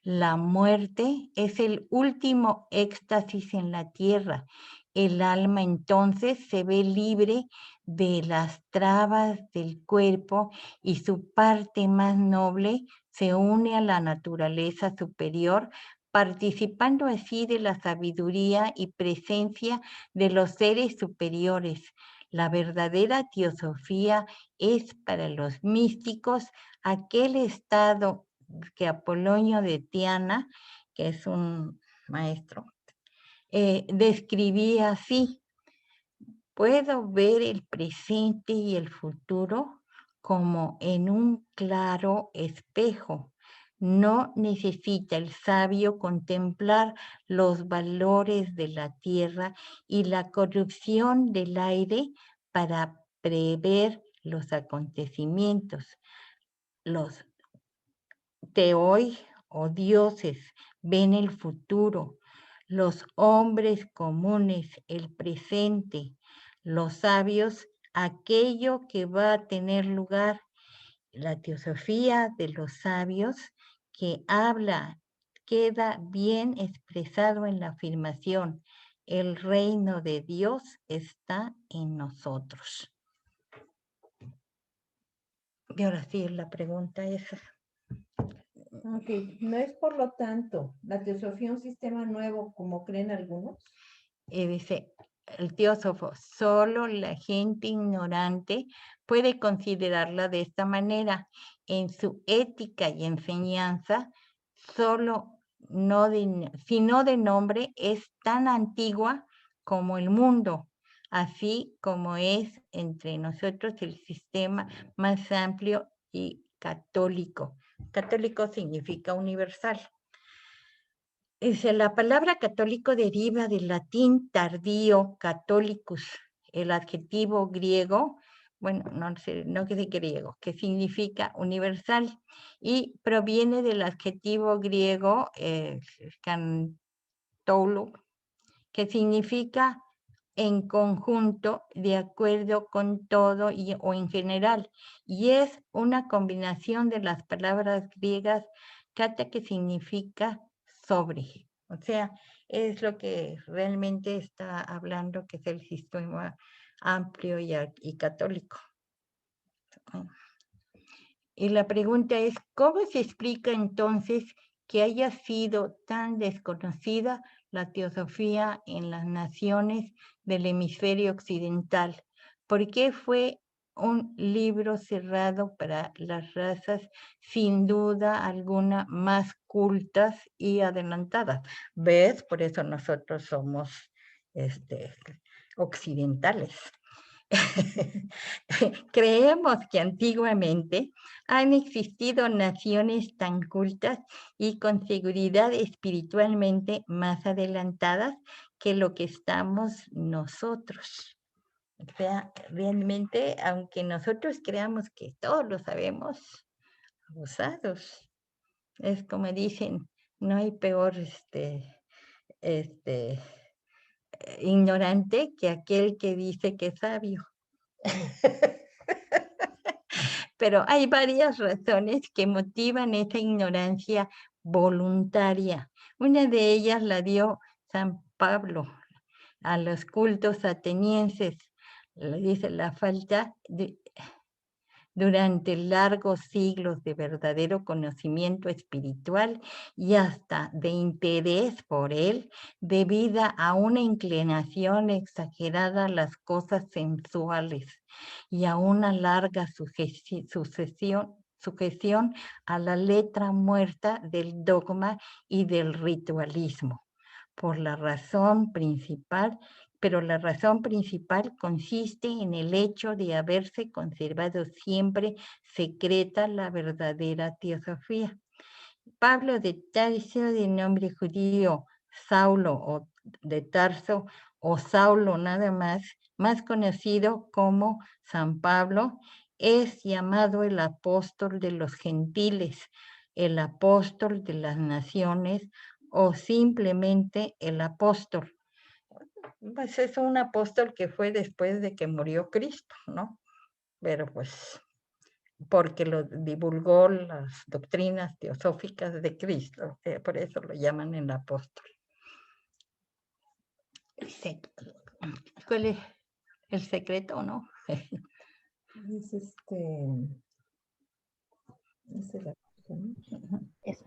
La muerte es el último éxtasis en la tierra. El alma entonces se ve libre de las trabas del cuerpo y su parte más noble se une a la naturaleza superior, participando así de la sabiduría y presencia de los seres superiores. La verdadera teosofía es para los místicos aquel estado que Apolonio de Tiana, que es un maestro, describía así: puedo ver el presente y el futuro como en un claro espejo. No necesita el sabio contemplar los valores de la tierra y la corrupción del aire para prever los acontecimientos. Los Teoi o dioses ven el futuro, los hombres comunes el presente, los sabios aquello que va a tener lugar. La teosofía de los sabios que habla queda bien expresado en la afirmación: el reino de Dios está en nosotros. Y ahora sí, la pregunta es... Ok, no es por lo tanto la teosofía un sistema nuevo como creen algunos. Y dice el teósofo, solo la gente ignorante puede considerarla de esta manera. En su ética y enseñanza, solo sino de nombre, es tan antigua como el mundo, así como es entre nosotros el sistema más amplio y católico. Católico significa universal. Dice, la palabra católico deriva del latín tardío, catholicus, el adjetivo griego, bueno, no sé griego, que significa universal, y proviene del adjetivo griego kantoulou, que significa en conjunto, de acuerdo con todo o en general, y es una combinación de las palabras griegas kata, que significa sobre. O sea, es lo que realmente está hablando, que es el sistema amplio y católico. Y la pregunta es, ¿cómo se explica entonces que haya sido tan desconocida la teosofía en las naciones del hemisferio occidental? ¿Por qué fue un libro cerrado para las razas sin duda alguna más cultas y adelantadas? ¿Ves? Por eso nosotros somos occidentales. Creemos que antiguamente han existido naciones tan cultas y con seguridad espiritualmente más adelantadas que lo que estamos nosotros. O sea, realmente, aunque nosotros creamos que todos lo sabemos, abusados. Es como dicen, no hay peor ignorante que aquel que dice que es sabio. Pero hay varias razones que motivan esa ignorancia voluntaria. Una de ellas la dio San Pablo a los cultos atenienses. Le dice la falta durante largos siglos de verdadero conocimiento espiritual y hasta de interés por él, debido a una inclinación exagerada a las cosas sensuales y a una larga sujeción a la letra muerta del dogma y del ritualismo. Por la razón principal Pero la razón principal consiste en el hecho de haberse conservado siempre secreta la verdadera teosofía. Pablo de Tarso, de nombre judío Saulo o de Tarso, o Saulo nada más conocido como San Pablo, es llamado el apóstol de los gentiles, el apóstol de las naciones o simplemente el apóstol. Pues es un apóstol que fue después de que murió Cristo, ¿no? Pero pues porque lo divulgó las doctrinas teosóficas de Cristo, por eso lo llaman el apóstol. ¿Cuál es el secreto o no?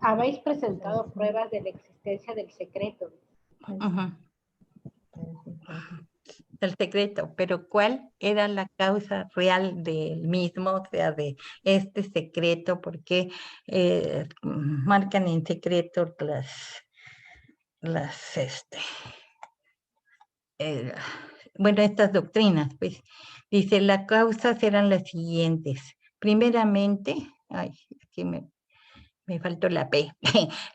Habéis presentado pruebas de la existencia del secreto. El secreto, pero ¿cuál era la causa real del mismo? O sea, de este secreto, ¿por qué marcan en secreto estas doctrinas? Pues dice, las causas eran las siguientes. Primeramente, aquí me faltó la P,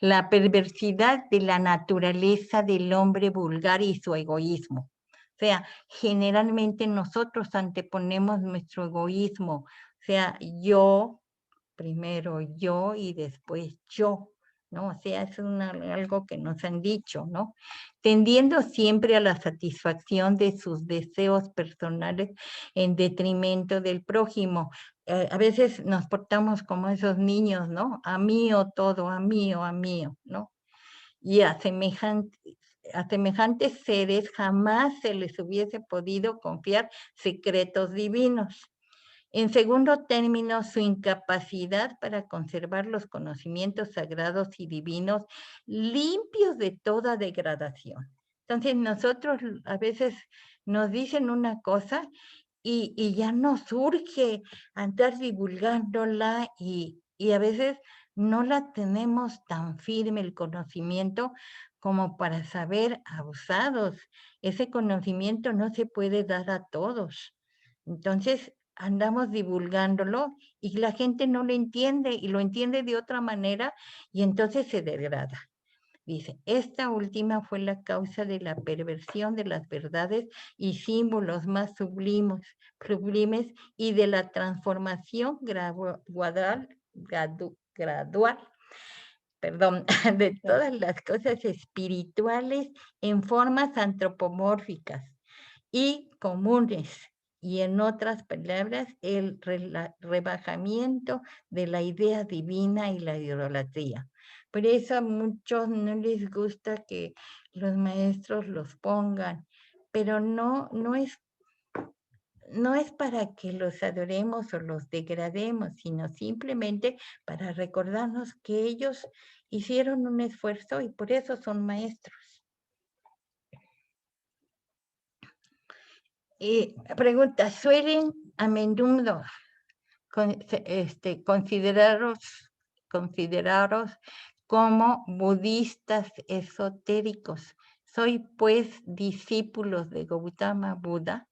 la perversidad de la naturaleza del hombre vulgar y su egoísmo. O sea, generalmente nosotros anteponemos nuestro egoísmo, o sea, primero yo y después yo, ¿no? O sea, es algo que nos han dicho, ¿no? Tendiendo siempre a la satisfacción de sus deseos personales en detrimento del prójimo. A veces nos portamos como esos niños, ¿no? A mío todo, a mío, ¿no? Y a semejantes seres jamás se les hubiese podido confiar secretos divinos. En segundo término, su incapacidad para conservar los conocimientos sagrados y divinos limpios de toda degradación. Entonces, nosotros a veces nos dicen una cosa y ya nos surge andar divulgándola y a veces no la tenemos tan firme el conocimiento como para saber abusados. Ese conocimiento no se puede dar a todos. Entonces, andamos divulgándolo y la gente no lo entiende y lo entiende de otra manera y entonces se degrada. Dice, esta última fue la causa de la perversión de las verdades y símbolos más sublimes y de la transformación gradual de todas las cosas espirituales en formas antropomórficas y comunes, y en otras palabras, el rebajamiento de la idea divina y la idolatría. Por eso a muchos no les gusta que los maestros los pongan, pero no es para que los adoremos o los degrademos, sino simplemente para recordarnos que ellos hicieron un esfuerzo y por eso son maestros. Y pregunta, ¿suelen a menudo consideraros como budistas esotéricos? Soy pues discípulos de Gautama Buda.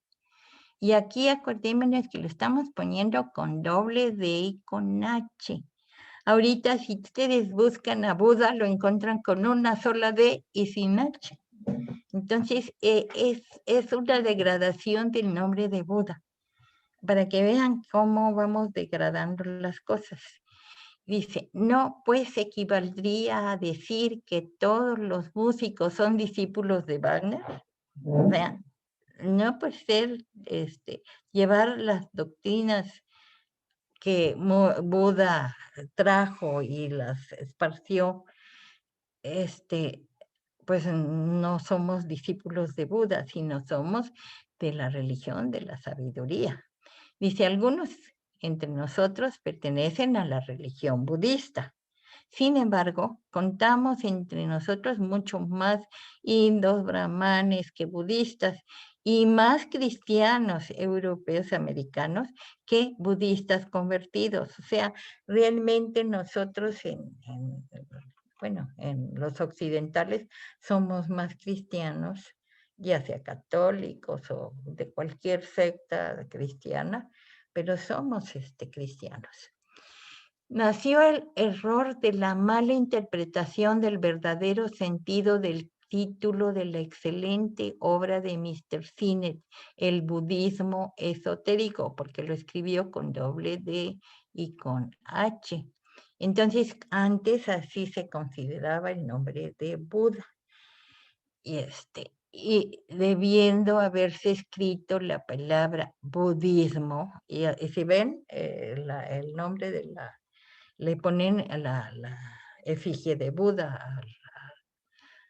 Y aquí acordémonos que lo estamos poniendo con doble D y con H. Ahorita si ustedes buscan a Buda, lo encuentran con una sola D y sin H. Entonces, es una degradación del nombre de Buda, para que vean cómo vamos degradando las cosas. Dice, no, pues equivaldría a decir que todos los músicos son discípulos de Wagner. O sea, no puede ser llevar las doctrinas que Buda trajo y las esparció, pues no somos discípulos de Buda, sino somos de la religión de la sabiduría. Dice, algunos entre nosotros pertenecen a la religión budista. Sin embargo, contamos entre nosotros muchos más indos, brahmanes que budistas y más cristianos europeos americanos que budistas convertidos. O sea, realmente nosotros en los occidentales somos más cristianos, ya sea católicos o de cualquier secta cristiana, pero somos cristianos. Nació el error de la mala interpretación del verdadero sentido del título de la excelente obra de Mr. Sinnett, El budismo esotérico, porque lo escribió con doble D y con H. Entonces, antes así se consideraba el nombre de Buda. Y debiendo haberse escrito la palabra budismo, y si ven el nombre de le ponen la efigie de Buda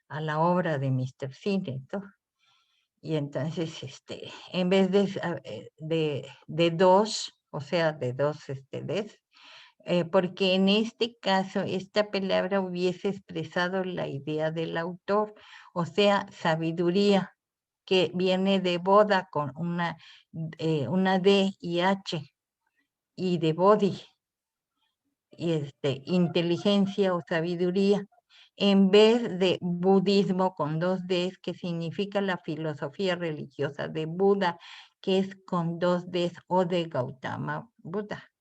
a la obra de Mr. Sinnett, ¿no? Y entonces, en vez de dos, o sea, de dos des, porque en este caso esta palabra hubiese expresado la idea del autor, o sea, sabiduría, que viene de Boda con una D y H, y de Bodhi, y inteligencia o sabiduría, en vez de budismo con dos Ds, que significa la filosofía religiosa de Buda, que es con dos Ds, o de Gautama Buda.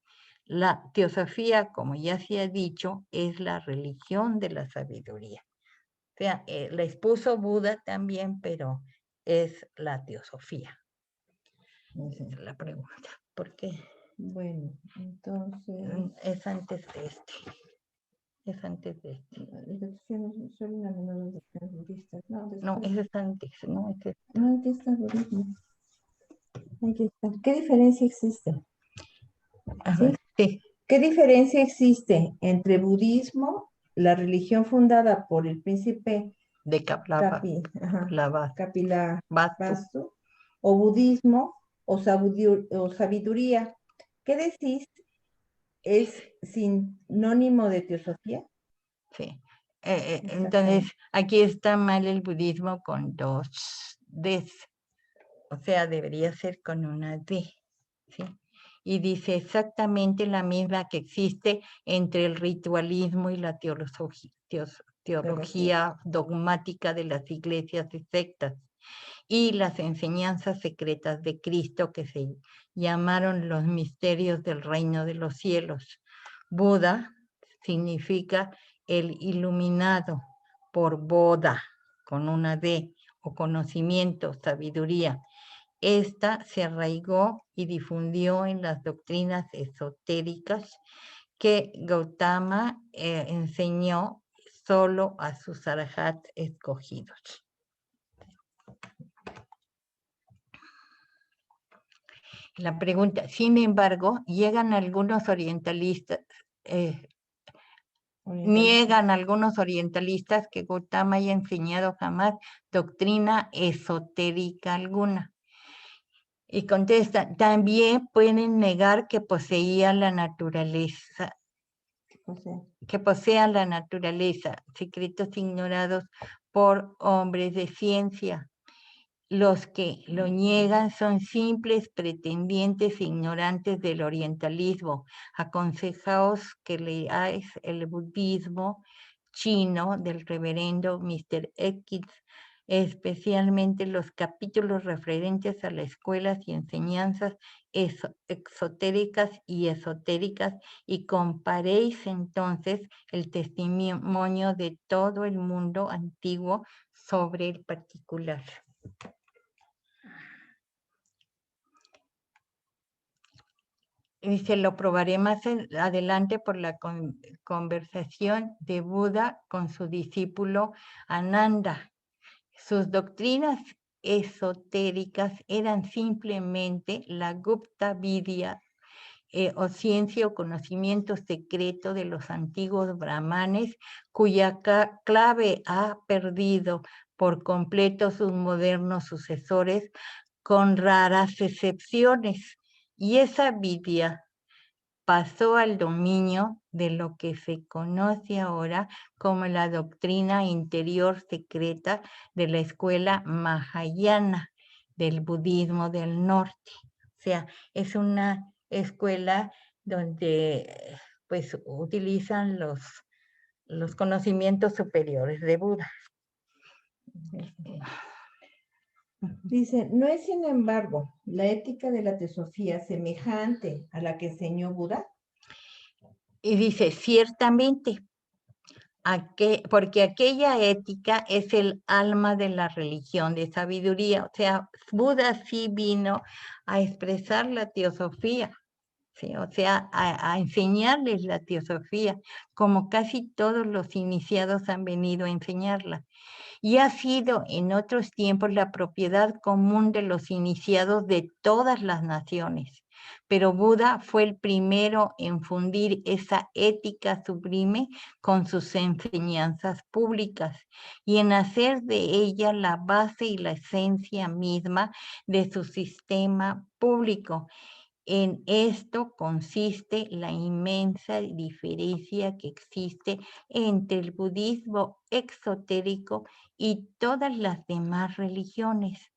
La teosofía, como ya se ha dicho, es la religión de la sabiduría. O sea, la expuso Buda también, pero es la teosofía. Esa es la pregunta. ¿Por qué? Bueno, entonces... Es antes de este. Es antes de este. Son una menor de las budistas. No, ese es antes. No, ese es... No, aquí está el budismo. Aquí está. ¿Qué diferencia existe? ¿Sí? Sí. ¿Qué diferencia existe entre budismo, la religión fundada por el príncipe De Kapilavastu, o budismo o sabiduría? ¿Qué decís? ¿Es sinónimo de teosofía? Sí. Entonces, aquí está mal el budismo con dos Ds. O sea, debería ser con una D. ¿Sí? Y dice exactamente la misma que existe entre el ritualismo y la teología dogmática de las iglesias y sectas, y las enseñanzas secretas de Cristo, que se llamaron los misterios del reino de los cielos. Buda significa el iluminado por Boda, con una D, o conocimiento, sabiduría. Esta se arraigó y difundió en las doctrinas esotéricas que Gautama enseñó solo a sus arhat escogidos. La pregunta, sin embargo, niegan algunos orientalistas que Gautama haya enseñado jamás doctrina esotérica alguna. Y contesta, también pueden negar que posea la naturaleza, secretos ignorados por hombres de ciencia. Los que lo niegan son simples pretendientes ignorantes del orientalismo. Aconsejaos que leáis el budismo chino del reverendo Mr. X, especialmente los capítulos referentes a las escuelas y enseñanzas exotéricas y esotéricas, y comparéis entonces el testimonio de todo el mundo antiguo sobre el particular. Dice, lo probaré más adelante por la conversación de Buda con su discípulo Ananda. Sus doctrinas esotéricas eran simplemente la Gupta Vidya, o ciencia o conocimiento secreto de los antiguos brahmanes, cuya clave ha perdido por completo sus modernos sucesores, con raras excepciones. Y esa Vidya pasó al dominio de lo que se conoce ahora como la doctrina interior secreta de la escuela Mahayana del budismo del norte. O sea, es una escuela donde pues utilizan los conocimientos superiores de Buda. Dice, ¿no es sin embargo la ética de la teosofía semejante a la que enseñó Buda? Y dice, ciertamente, porque aquella ética es el alma de la religión de sabiduría. O sea, Buda sí vino a expresar la teosofía, ¿sí? O sea, a enseñarles la teosofía, como casi todos los iniciados han venido a enseñarla. Y ha sido en otros tiempos la propiedad común de los iniciados de todas las naciones. Pero Buda fue el primero en fundir esa ética sublime con sus enseñanzas públicas y en hacer de ella la base y la esencia misma de su sistema público. En esto consiste la inmensa diferencia que existe entre el budismo exotérico y todas las demás religiones,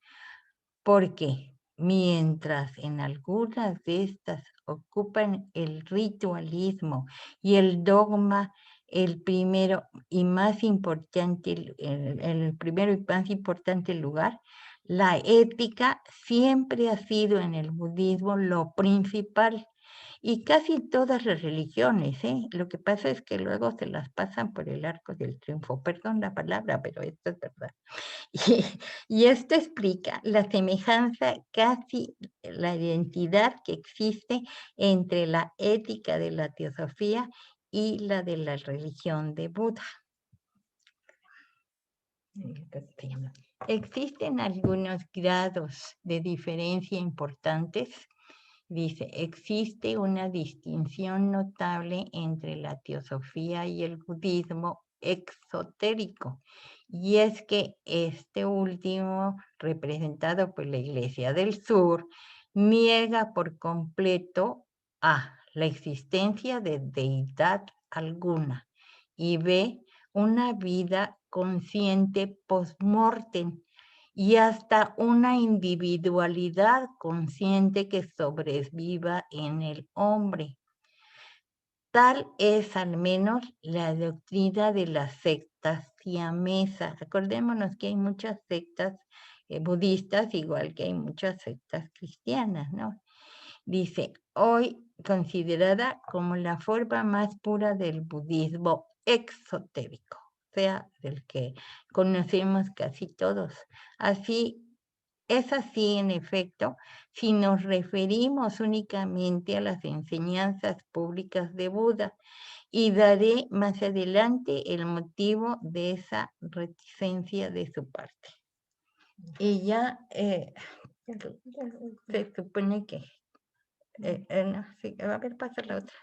porque mientras en algunas de estas ocupan el ritualismo y el dogma el primero y más importante, el primero y más importante lugar, la ética siempre ha sido en el budismo lo principal. Y casi todas las religiones, ¿eh? Lo que pasa es que luego se las pasan por el arco del triunfo. Perdón la palabra, pero esto es verdad. Y esto explica la semejanza, casi la identidad que existe entre la ética de la teosofía y la de la religión de Buda. Existen algunos grados de diferencia importantes. Dice, existe una distinción notable entre la teosofía y el budismo exotérico, y es que este último, representado por la Iglesia del Sur, niega por completo a la existencia de deidad alguna y ve una vida consciente post-mortem y hasta una individualidad consciente que sobreviva en el hombre. Tal es al menos la doctrina de las sectas siamesas. Acordémonos que hay muchas sectas budistas, igual que hay muchas sectas cristianas, ¿no? Dice, hoy considerada como la forma más pura del budismo exotérico, o sea, del que conocemos casi todos. Así, es así en efecto, si nos referimos únicamente a las enseñanzas públicas de Buda, y daré más adelante el motivo de esa reticencia de su parte. Y ya se supone que no, sí, a ver, pasa la otra.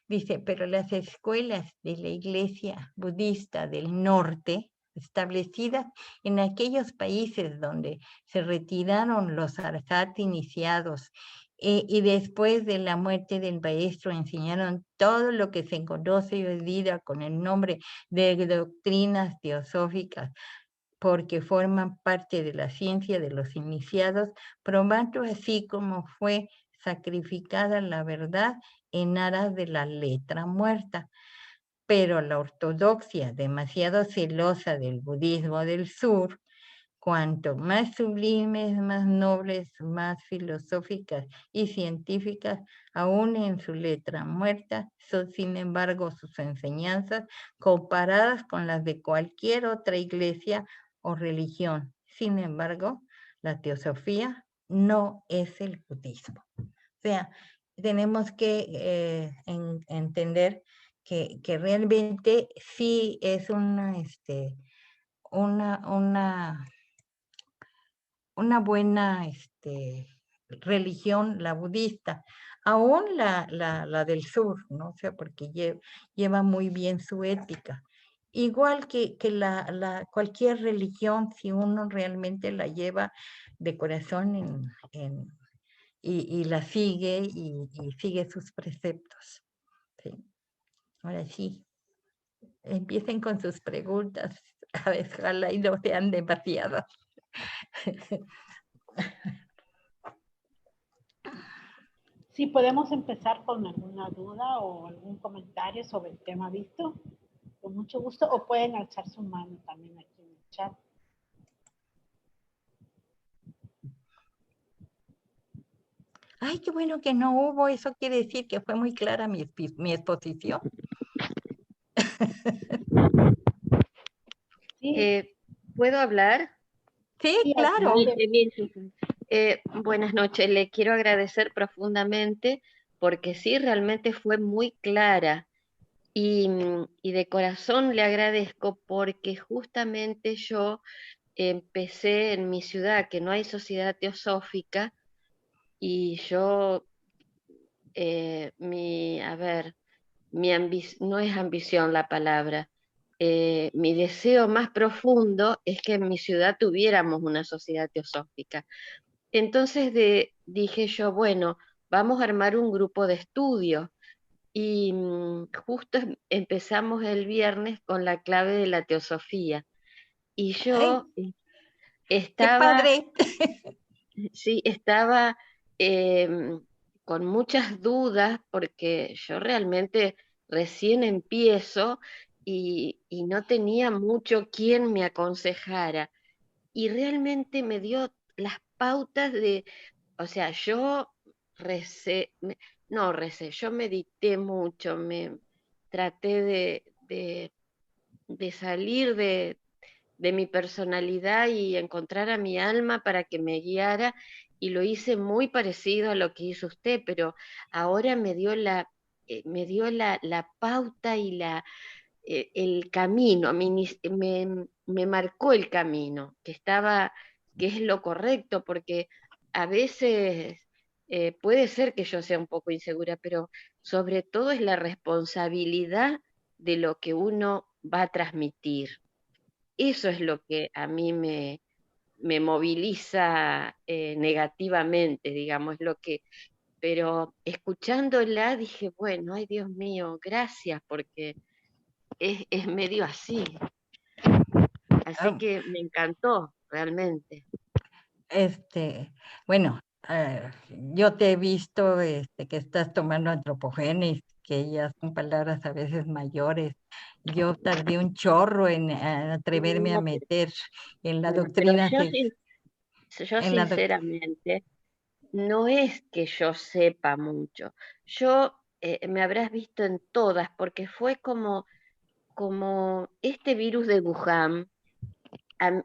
Dice, pero las escuelas de la Iglesia budista del norte, establecidas en aquellos países donde se retiraron los arhat iniciados y después de la muerte del maestro enseñaron todo lo que se conoce hoy día con el nombre de doctrinas teosóficas, porque forman parte de la ciencia de los iniciados, probando así como fue sacrificada la verdad en aras de la letra muerta. Pero la ortodoxia, demasiado celosa del budismo del sur, cuanto más sublimes, más nobles, más filosóficas y científicas, aún en su letra muerta, son sin embargo sus enseñanzas comparadas con las de cualquier otra iglesia o religión. Sin embargo, la teosofía no es el budismo. O sea, tenemos que entender que realmente sí es una buena religión, la budista, aún la del sur, ¿no? O sea, porque lleva muy bien su ética. Igual que cualquier religión, si uno realmente la lleva de corazón y la sigue y sigue sus preceptos. ¿Sí? Ahora sí, empiecen con sus preguntas, a ver, ojalá y no sean demasiadas. Sí, podemos empezar con alguna duda o algún comentario sobre el tema visto, con mucho gusto, o pueden alzar su mano también aquí en el chat. Ay, qué bueno que no hubo, eso quiere decir que fue muy clara mi exposición. Sí, ¿Puedo hablar? Sí, sí, claro. Buenas noches, le quiero agradecer profundamente porque sí, realmente fue muy clara y de corazón le agradezco porque justamente yo empecé en mi ciudad, que no hay sociedad teosófica, y yo, no es ambición la palabra, mi deseo más profundo es que en mi ciudad tuviéramos una sociedad teosófica. Entonces dije yo, bueno, vamos a armar un grupo de estudio y justo empezamos el viernes con la clave de la teosofía. Y Ay, yo qué estaba, padre. sí, estaba con muchas dudas porque yo realmente recién empiezo y no tenía mucho quien me aconsejara. Y realmente me dio las pautas o sea, yo recé, no recé, yo medité mucho, me traté de salir de mi personalidad y encontrar a mi alma para que me guiara, y lo hice muy parecido a lo que hizo usted, pero ahora me dio la pauta y el camino, me marcó el camino, que es lo correcto, porque a veces puede ser que yo sea un poco insegura, pero sobre todo es la responsabilidad de lo que uno va a transmitir. Eso es lo que a mí me moviliza negativamente, digamos, pero escuchándola dije, bueno, ay Dios mío, gracias, porque es medio así. Así Ah, que me encantó, realmente. Bueno, yo te he visto que estás tomando antropogénesis, que ya son palabras a veces mayores. Yo tardé un chorro en atreverme a No, meter en la bueno, pero doctrina, yo en la doc- sinceramente, no es que yo sepa mucho. Yo me habrás visto en todas, porque fue como este virus de Wuhan.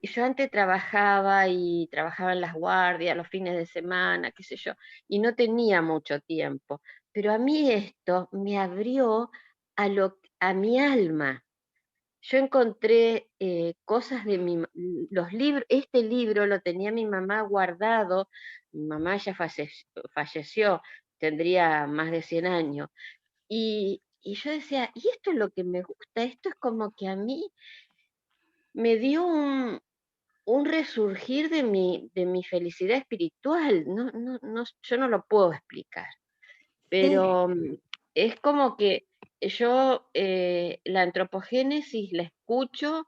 Yo antes trabajaba en las guardias, los fines de semana, qué sé yo, y no tenía mucho tiempo. Pero a mí esto me abrió a mi alma. Yo encontré cosas los libros, este libro lo tenía mi mamá guardado, mi mamá ya falleció, tendría más de 100 años, y yo decía, y esto es lo que me gusta, esto es como que a mí me dio un resurgir de mi felicidad espiritual. Yo no lo puedo explicar, sí, pero es como que yo la antropogénesis la escucho,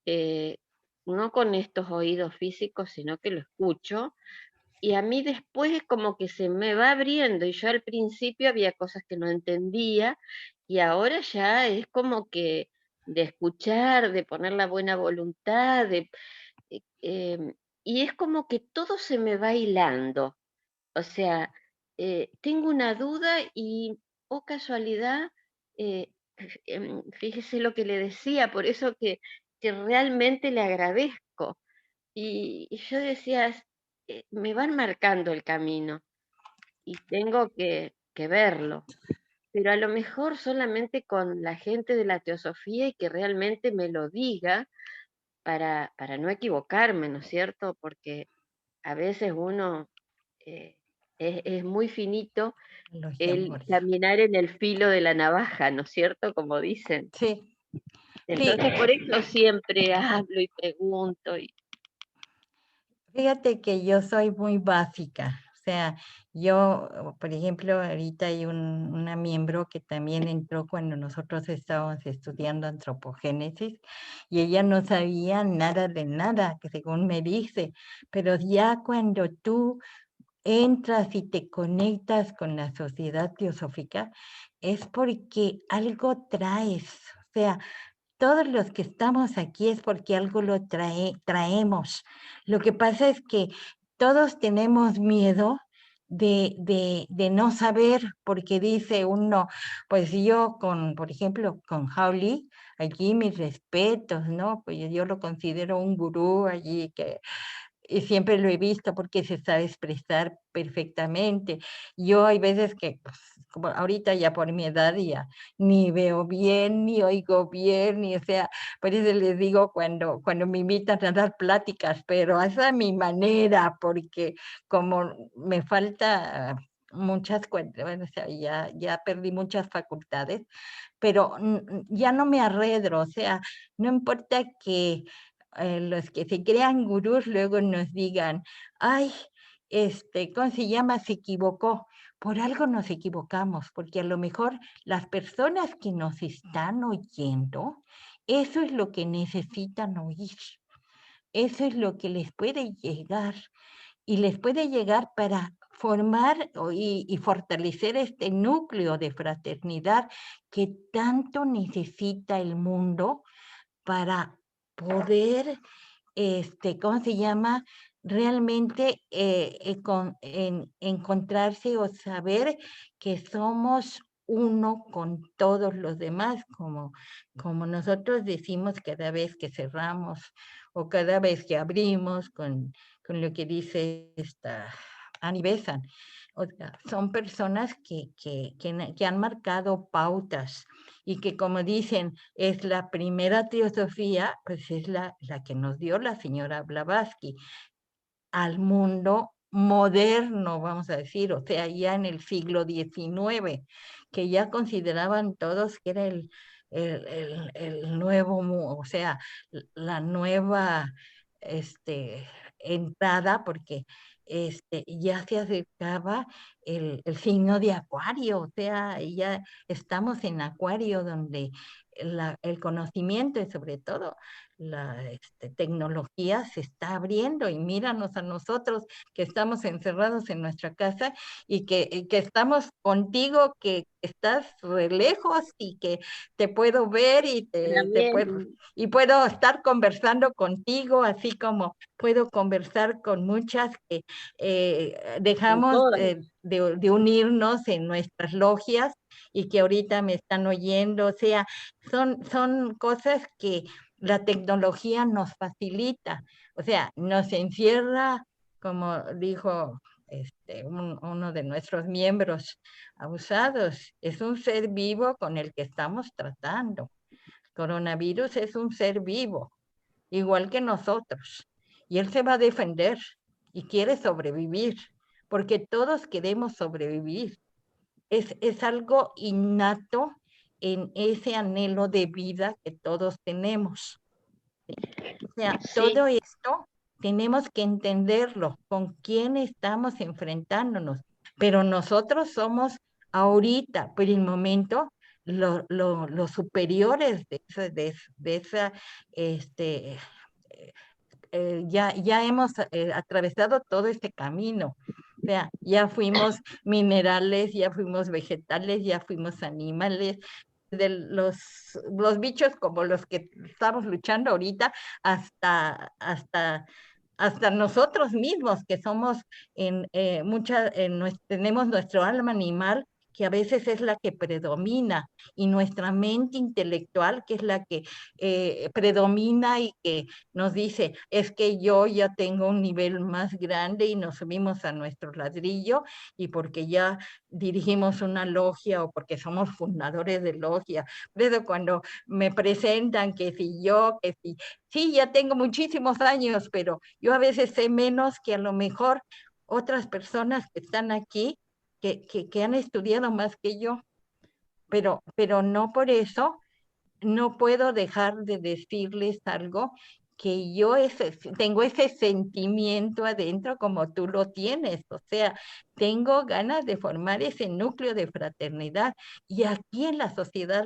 eh, no con estos oídos físicos, sino que lo escucho, y a mí después es como que se me va abriendo, y yo al principio había cosas que no entendía, y ahora ya es como que de escuchar, de poner la buena voluntad, y es como que todo se me va hilando. O sea, tengo una duda y, oh casualidad, fíjese lo que le decía, por eso que realmente le agradezco. Y yo decía, me van marcando el camino y tengo que verlo, pero a lo mejor solamente con la gente de la teosofía y que realmente me lo diga para no equivocarme, ¿no es cierto? Porque a veces uno es muy finito Logia el Moria. caminar en el filo de la navaja, ¿no es cierto? Como dicen. Sí, sí, Entonces, por eso siempre hablo y pregunto. fíjate que yo soy muy básica. O sea, yo, por ejemplo, ahorita hay una miembro que también entró cuando nosotros estábamos estudiando antropogénesis y ella no sabía nada de nada, que según me dice, pero ya cuando tú entras y te conectas con la sociedad teosófica, es porque algo traes. O sea, todos los que estamos aquí es porque algo lo traemos. Lo que pasa es que todos tenemos miedo de no saber, porque dice uno, pues yo con, por ejemplo, con Howley, allí mis respetos, ¿no? Pues yo lo considero un gurú allí que y siempre lo he visto porque se sabe expresar perfectamente. Yo hay veces que, pues, como ahorita ya por mi edad ya ni veo bien, ni oigo bien, ni o sea, por eso les digo cuando me invitan a dar pláticas, pero esa es mi manera, porque como me falta muchas cuentas, bueno, o sea, ya perdí muchas facultades, pero ya no me arredro, o sea, no importa que los que se crean gurús luego nos digan, ay, ¿cómo se llama? Se equivocó. Por algo nos equivocamos, porque a lo mejor las personas que nos están oyendo, eso es lo que necesitan oír. Eso es lo que les puede llegar y les puede llegar para formar y fortalecer este núcleo de fraternidad que tanto necesita el mundo para poder, ¿cómo se llama? Realmente encontrarse o saber que somos uno con todos los demás, como nosotros decimos cada vez que cerramos o cada vez que abrimos con lo que dice esta Annie Besant. O sea, son personas que han marcado pautas y que como dicen, es la primera teosofía, pues es la que nos dio la señora Blavatsky al mundo moderno, vamos a decir, o sea, ya en el siglo XIX, que ya consideraban todos que era el nuevo, o sea, la nueva entrada, porque ya se acercaba el signo de Acuario, o sea, ya estamos en Acuario, donde el conocimiento y sobre todo la tecnología se está abriendo y míranos a nosotros que estamos encerrados en nuestra casa y que estamos contigo, que estás re lejos y que te puedo ver También, y puedo estar conversando contigo, así como puedo conversar con muchas que con dejamos todas. de unirnos en nuestras logias y que ahorita me están oyendo, o sea, son cosas que la tecnología nos facilita, o sea, nos encierra, como dijo uno de nuestros miembros abusados, es un ser vivo con el que estamos tratando. Coronavirus es un ser vivo, igual que nosotros, y él se va a defender y quiere sobrevivir, porque todos queremos sobrevivir. Es algo innato en ese anhelo de vida que todos tenemos. O sea, Sí, todo esto tenemos que entenderlo, con quién estamos enfrentándonos, pero nosotros somos ahorita, por el momento, los superiores de esa, este, ya hemos atravesado todo este camino. O sea, ya fuimos minerales, ya fuimos vegetales, ya fuimos animales, desde los bichos como los que estamos luchando ahorita hasta nosotros mismos, que somos tenemos nuestro alma animal, que a veces es la que predomina, y nuestra mente intelectual, que es la que predomina y que nos dice, es que yo ya tengo un nivel más grande y nos subimos a nuestro ladrillo, y porque ya dirigimos una logia o porque somos fundadores de logia. Por eso cuando me presentan que si yo, que si sí, ya tengo muchísimos años, pero yo a veces sé menos que a lo mejor otras personas que están aquí, que han estudiado más que yo, pero no por eso no puedo dejar de decirles algo, que yo tengo ese sentimiento adentro como tú lo tienes, o sea, tengo ganas de formar ese núcleo de fraternidad, y aquí en la sociedad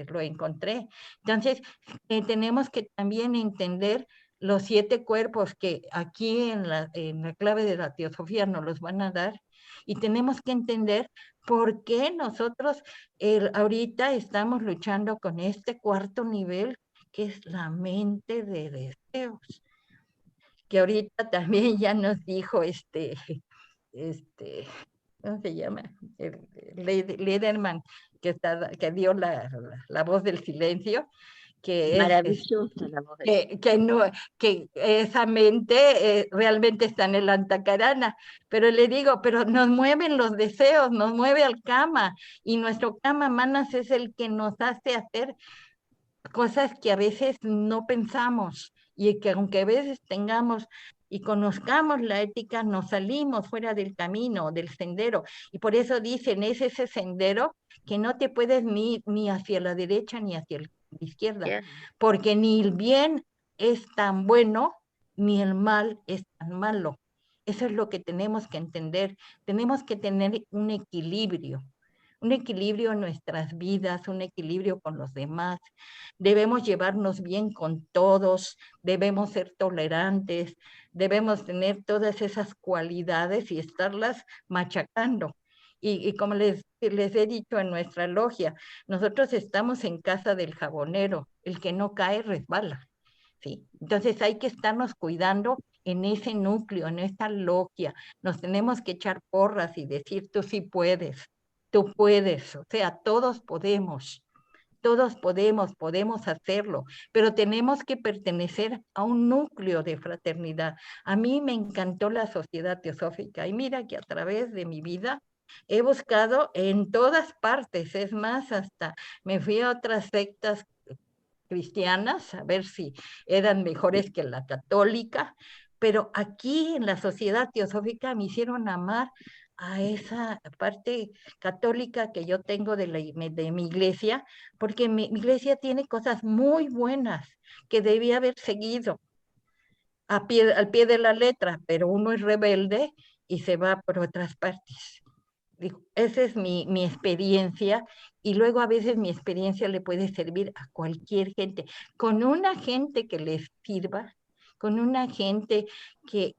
lo encontré. Entonces, tenemos que también entender los 7 cuerpos que aquí en la clave de la teosofía nos los van a dar, y tenemos que entender por qué nosotros ahorita estamos luchando con este 4º nivel, que es la mente de deseos, que ahorita también ya nos dijo ¿cómo se llama? Lederman, que dio la voz del silencio, que Maravillosa la voz de que esa mente realmente está en el antacarana, pero le digo, pero nos mueven los deseos, nos mueve al kama, y nuestro kama manas es el que nos hace hacer cosas que a veces no pensamos, y que aunque a veces tengamos y conozcamos la ética, nos salimos fuera del camino, del sendero, y por eso dicen, es ese sendero que no te puedes ni hacia la derecha ni hacia la izquierda, porque ni el bien es tan bueno, ni el mal es tan malo. Eso es lo que tenemos que entender. Tenemos que tener un equilibrio en nuestras vidas, un equilibrio con los demás. Debemos llevarnos bien con todos, debemos ser tolerantes, debemos tener todas esas cualidades y estarlas machacando. Y como les he dicho en nuestra logia, nosotros estamos en casa del jabonero, el que no cae resbala. ¿Sí? Entonces hay que estarnos cuidando en ese núcleo, en esta logia. Nos tenemos que echar porras y decir, tú sí puedes, tú puedes, o sea, todos podemos hacerlo, pero tenemos que pertenecer a un núcleo de fraternidad. A mí me encantó la sociedad teosófica, y mira que a través de mi vida he buscado en todas partes, es más, hasta me fui a otras sectas cristianas a ver si eran mejores que la católica, pero aquí en la sociedad teosófica me hicieron amar a esa parte católica que yo tengo de mi iglesia, porque mi iglesia tiene cosas muy buenas que debía haber seguido al pie de la letra, pero uno es rebelde y se va por otras partes. Digo, esa es mi experiencia, y luego a veces mi experiencia le puede servir a cualquier gente, con una gente que les sirva, con una gente que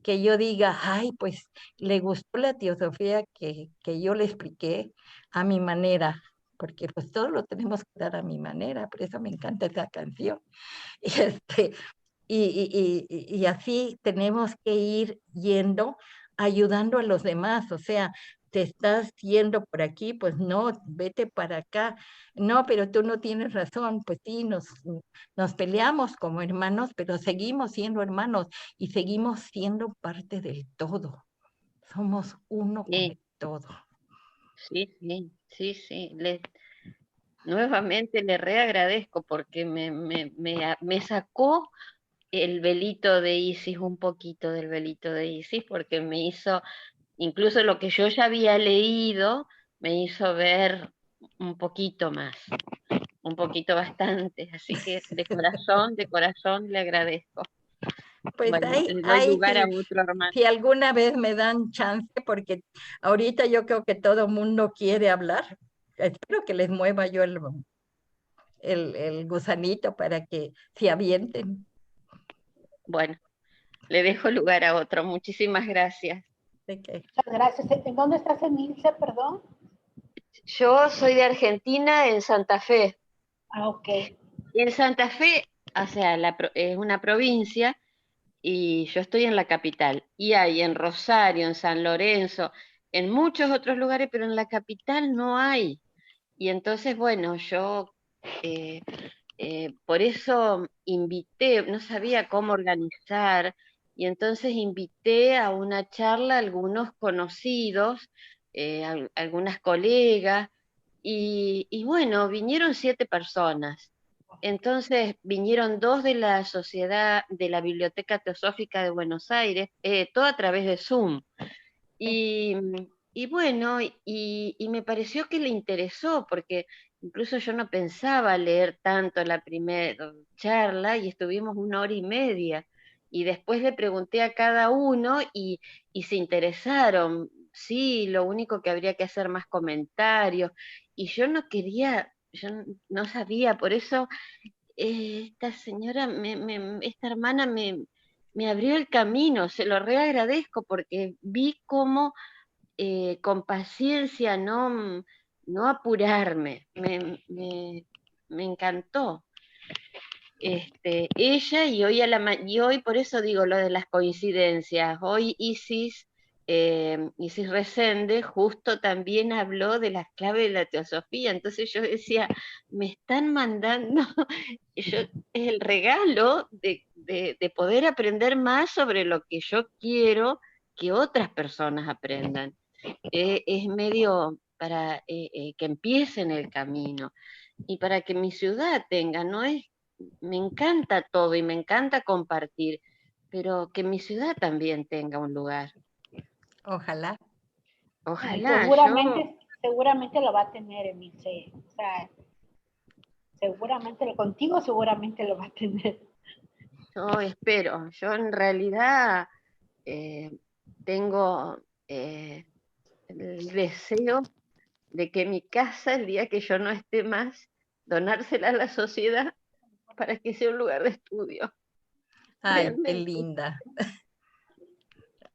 yo diga, ay, pues le gustó la teosofía que yo le expliqué a mi manera, porque pues todo lo tenemos que dar a mi manera, por eso me encanta esa canción. Y así tenemos que ir yendo, ayudando a los demás, o sea, te estás yendo por aquí, pues no, vete para acá, no, pero tú no tienes razón, pues sí, nos peleamos como hermanos, pero seguimos siendo hermanos y seguimos siendo parte del todo, somos uno con el todo. Sí, sí, sí, sí. Nuevamente le reagradezco porque me sacó el velito de Isis, un poquito del velito de Isis, porque me hizo, incluso lo que yo ya había leído, me hizo ver un poquito más, un poquito bastante. Así que de corazón le agradezco. Pues bueno, le doy ahí lugar a otro hermano. si alguna vez me dan chance, porque ahorita yo creo que todo mundo quiere hablar, espero que les mueva yo el gusanito para que se avienten. Bueno, le dejo lugar a otro. Muchísimas gracias. Muchas gracias. ¿En dónde estás, Emilce, perdón? Yo soy de Argentina, en Santa Fe. Ah, ok. Y en Santa Fe, o sea, es una provincia y yo estoy en la capital. Y hay en Rosario, en San Lorenzo, en muchos otros lugares, pero en la capital no hay. Y entonces, bueno, yo eh, por eso invité, no sabía cómo organizar, y entonces invité a una charla a algunos conocidos, algunas colegas, y bueno, vinieron 7 personas. Entonces vinieron 2 de la Sociedad de la Biblioteca Teosófica de Buenos Aires, todo a través de Zoom. Y, y bueno, y me pareció que le interesó, porque incluso yo no pensaba leer tanto la primera charla y estuvimos 1 hora y media. Y después le pregunté a cada uno y se interesaron. Sí, lo único que habría que hacer más comentarios. Y yo no quería, yo no sabía, por eso esta señora, esta hermana me abrió el camino, se lo reagradezco porque vi cómo con paciencia, no apurarme, me encantó. Ella y hoy por eso digo lo de las coincidencias, hoy Isis Resende justo también habló de las claves de la teosofía, entonces yo decía, me están mandando el regalo de poder aprender más sobre lo que yo quiero que otras personas aprendan. Es medio para que empiecen el camino y para que mi ciudad tenga, no es, me encanta todo y me encanta compartir, pero que mi ciudad también tenga un lugar. Ojalá. Ay, Ojalá, yo, seguramente lo va a tener, Emilce. O sea, contigo seguramente lo va a tener. yo espero, yo en realidad eh, tengo el deseo de que mi casa, el día que yo no esté más, donársela a la sociedad para que sea un lugar de estudio, Ay, qué realmente. linda.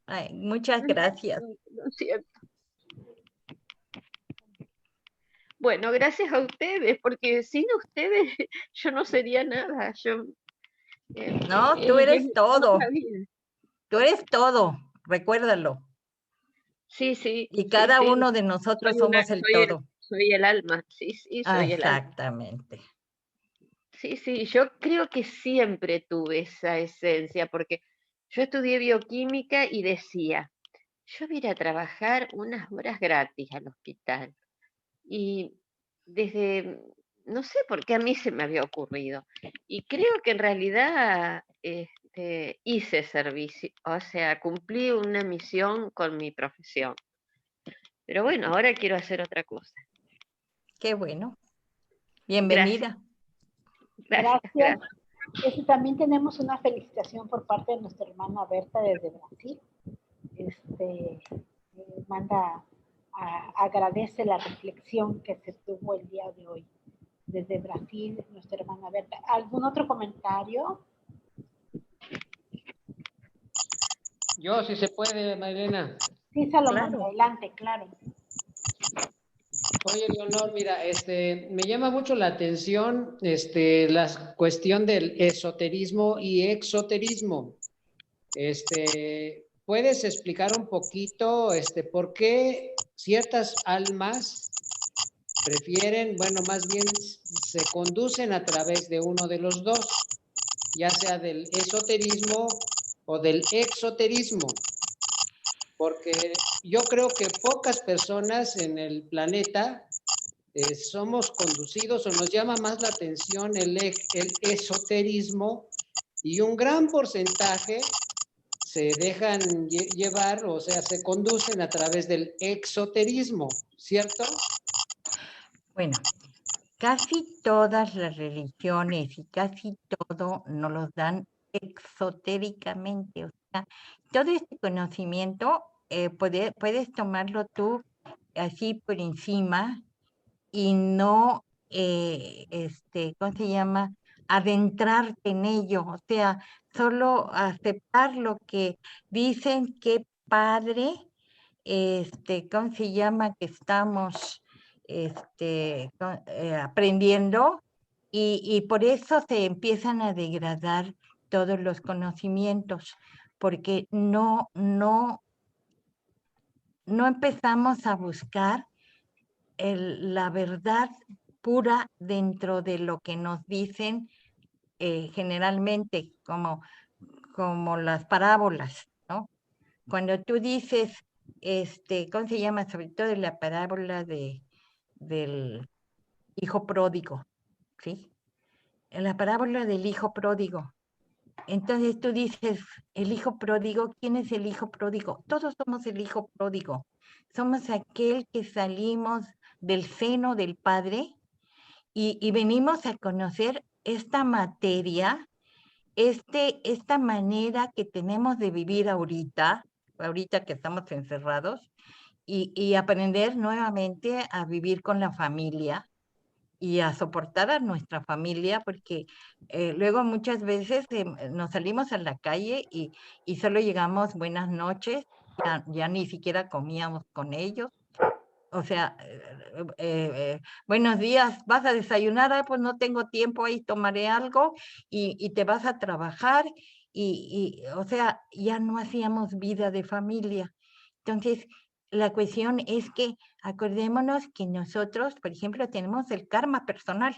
Ay, muchas gracias. Lo siento. Bueno, gracias a ustedes, porque sin ustedes yo no sería nada. Yo, No, tú eres es otra todo. vida. Tú eres todo. Recuérdalo. Sí, sí, Y sí, cada sí. uno de nosotros somos el todo. Soy el alma, sí, sí, Ah, soy el alma. exactamente. Sí, sí, yo creo que siempre tuve esa esencia, porque yo estudié bioquímica y decía, yo voy a ir a trabajar unas horas gratis al hospital. Y desde, no sé por qué a mí se me había ocurrido. Y creo que en realidad hice servicio, o sea, cumplí una misión con mi profesión. Pero bueno, ahora quiero hacer otra cosa. Qué bueno. Gracias, Bienvenida. gracias, Gracias. gracias. También tenemos una felicitación por parte de nuestra hermana Berta desde Brasil. Manda, agradece la reflexión que se tuvo el día de hoy desde Brasil, nuestra hermana Berta. ¿Algún otro comentario? Yo, si se puede, Marilena. Sí, Salomón, Claro. adelante, claro. Oye, Leonor, mira, me llama mucho la atención, la cuestión del esoterismo y exoterismo. ¿Puedes explicar un poquito, por qué ciertas almas prefieren, bueno, más bien se conducen a través de uno de los dos, ya sea del esoterismo o del exoterismo? Porque yo creo que pocas personas en el planeta somos conducidos o nos llama más la atención el esoterismo y un gran porcentaje se dejan llevar, o sea, se conducen a través del exoterismo, ¿cierto? Bueno, casi todas las religiones y casi todo nos los dan exotéricamente. O sea, todo este conocimiento puedes tomarlo tú así por encima y no, ¿cómo se llama? Adentrarte en ello, o sea, solo aceptar lo que dicen, qué padre, ¿cómo se llama? Que estamos aprendiendo y por eso se empiezan a degradar todos los conocimientos, porque no empezamos a buscar la verdad pura dentro de lo que nos dicen generalmente, como las parábolas, ¿no? Cuando tú dices, ¿cómo se llama? Sobre todo la parábola del hijo pródigo, ¿sí? En la parábola del hijo pródigo. Entonces tú dices, el hijo pródigo, ¿quién es el hijo pródigo? Todos somos el hijo pródigo. Somos aquel que salimos del seno del Padre y venimos a conocer esta materia, esta manera que tenemos de vivir ahorita que estamos encerrados, y aprender nuevamente a vivir con la familia y a soportar a nuestra familia, porque luego muchas veces nos salimos a la calle y solo llegamos buenas noches, ya ni siquiera comíamos con ellos. O sea, buenos días, ¿vas a desayunar? Pues no tengo tiempo, ahí tomaré algo y te vas a trabajar o sea, ya no hacíamos vida de familia. Entonces, la cuestión es que acordémonos que nosotros, por ejemplo, tenemos el karma personal,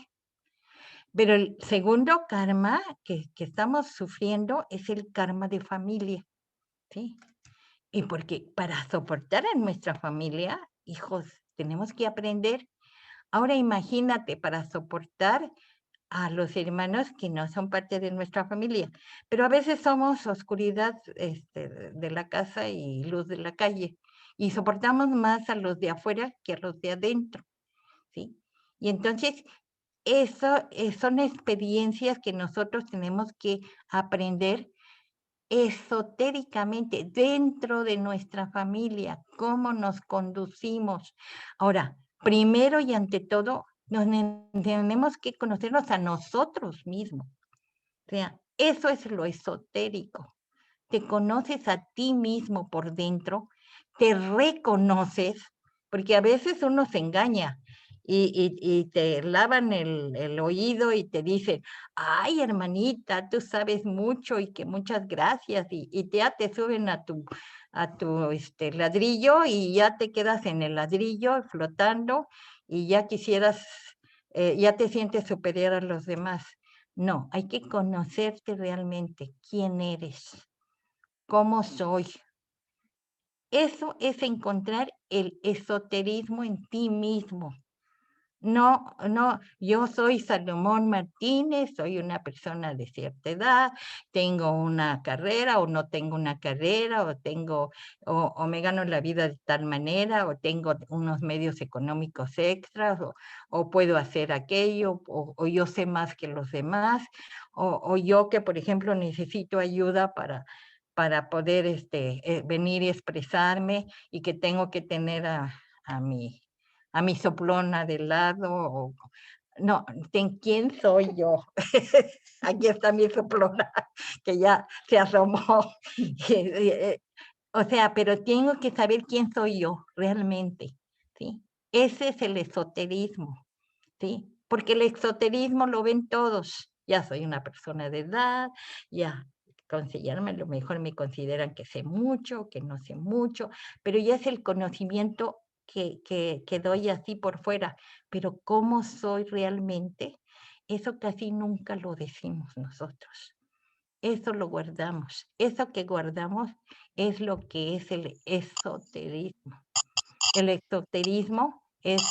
pero el segundo karma que estamos sufriendo es el karma de familia, ¿sí? Y porque para soportar a nuestra familia, hijos, tenemos que aprender. Ahora imagínate, para soportar a los hermanos que no son parte de nuestra familia, pero a veces somos oscuridad de la casa y luz de la calle, y soportamos más a los de afuera que a los de adentro, ¿sí? Y entonces, eso son experiencias que nosotros tenemos que aprender esotéricamente dentro de nuestra familia, cómo nos conducimos. Ahora, primero y ante todo, tenemos que conocernos a nosotros mismos. O sea, eso es lo esotérico. Te conoces a ti mismo por dentro, te reconoces, porque a veces uno se engaña y te lavan el oído y te dicen, ay, hermanita, tú sabes mucho y que muchas gracias, y ya te suben a tu ladrillo y ya te quedas en el ladrillo flotando y ya quisieras, ya te sientes superior a los demás. No, hay que conocerte realmente, quién eres, cómo soy. Eso es encontrar el esoterismo en ti mismo. No, yo soy Salomón Martínez, soy una persona de cierta edad, tengo una carrera o no tengo una carrera, o me gano la vida de tal manera, o tengo unos medios económicos extras, o puedo hacer aquello, o yo sé más que los demás, o yo que, por ejemplo, necesito ayuda para poder venir y expresarme y que tengo que tener a mi soplona de lado. No, ¿quién soy yo? Aquí está mi soplona, que ya se asomó. O sea, pero tengo que saber quién soy yo realmente, ¿sí? Ese es el esoterismo, ¿sí? Porque el esoterismo lo ven todos. Ya soy una persona de edad, ya considerarme, a lo mejor me consideran que sé mucho, que no sé mucho, pero ya es el conocimiento que doy así por fuera, pero cómo soy realmente, eso casi nunca lo decimos nosotros. Eso lo guardamos. Eso que guardamos es lo que es el esoterismo. El esoterismo es,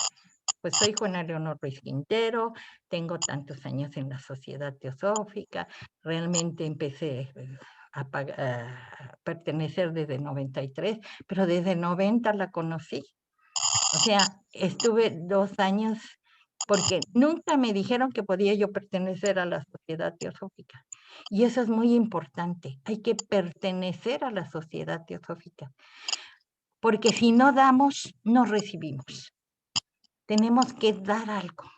pues soy Juana Leonor Ruiz Quintero, tengo tantos años en la Sociedad Teosófica, realmente empecé a pertenecer desde 93, pero desde 90 la conocí. O sea, estuve 2 años porque nunca me dijeron que podía yo pertenecer a la Sociedad Teosófica. Y eso es muy importante. Hay que pertenecer a la Sociedad Teosófica. Porque si no damos, no recibimos. Tenemos que dar algo.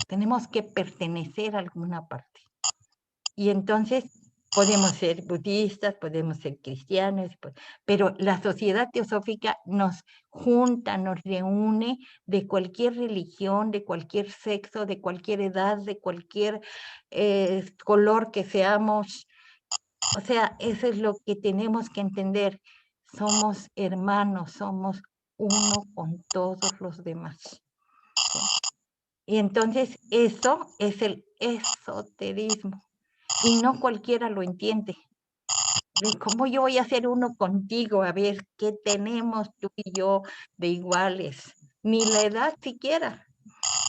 Tenemos que pertenecer a alguna parte. Y entonces, Podemos ser budistas, podemos ser cristianos, pero la sociedad teosófica nos junta, nos reúne de cualquier religión, de cualquier sexo, de cualquier edad, de cualquier color que seamos. O sea, eso es lo que tenemos que entender. Somos hermanos, somos uno con todos los demás. ¿Sí? Y entonces eso es el esoterismo. Y no cualquiera lo entiende. ¿Cómo yo voy a ser uno contigo? A ver, ¿qué tenemos tú y yo de iguales? Ni la edad siquiera,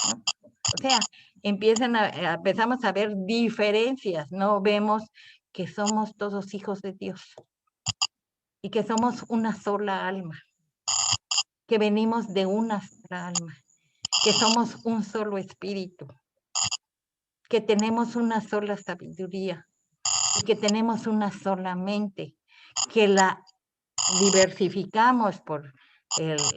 ¿no? O sea, empezamos a ver diferencias, ¿no? Vemos que somos todos hijos de Dios y que somos una sola alma, que venimos de una sola alma, que somos un solo espíritu, que tenemos una sola sabiduría y que tenemos una sola mente, que la diversificamos por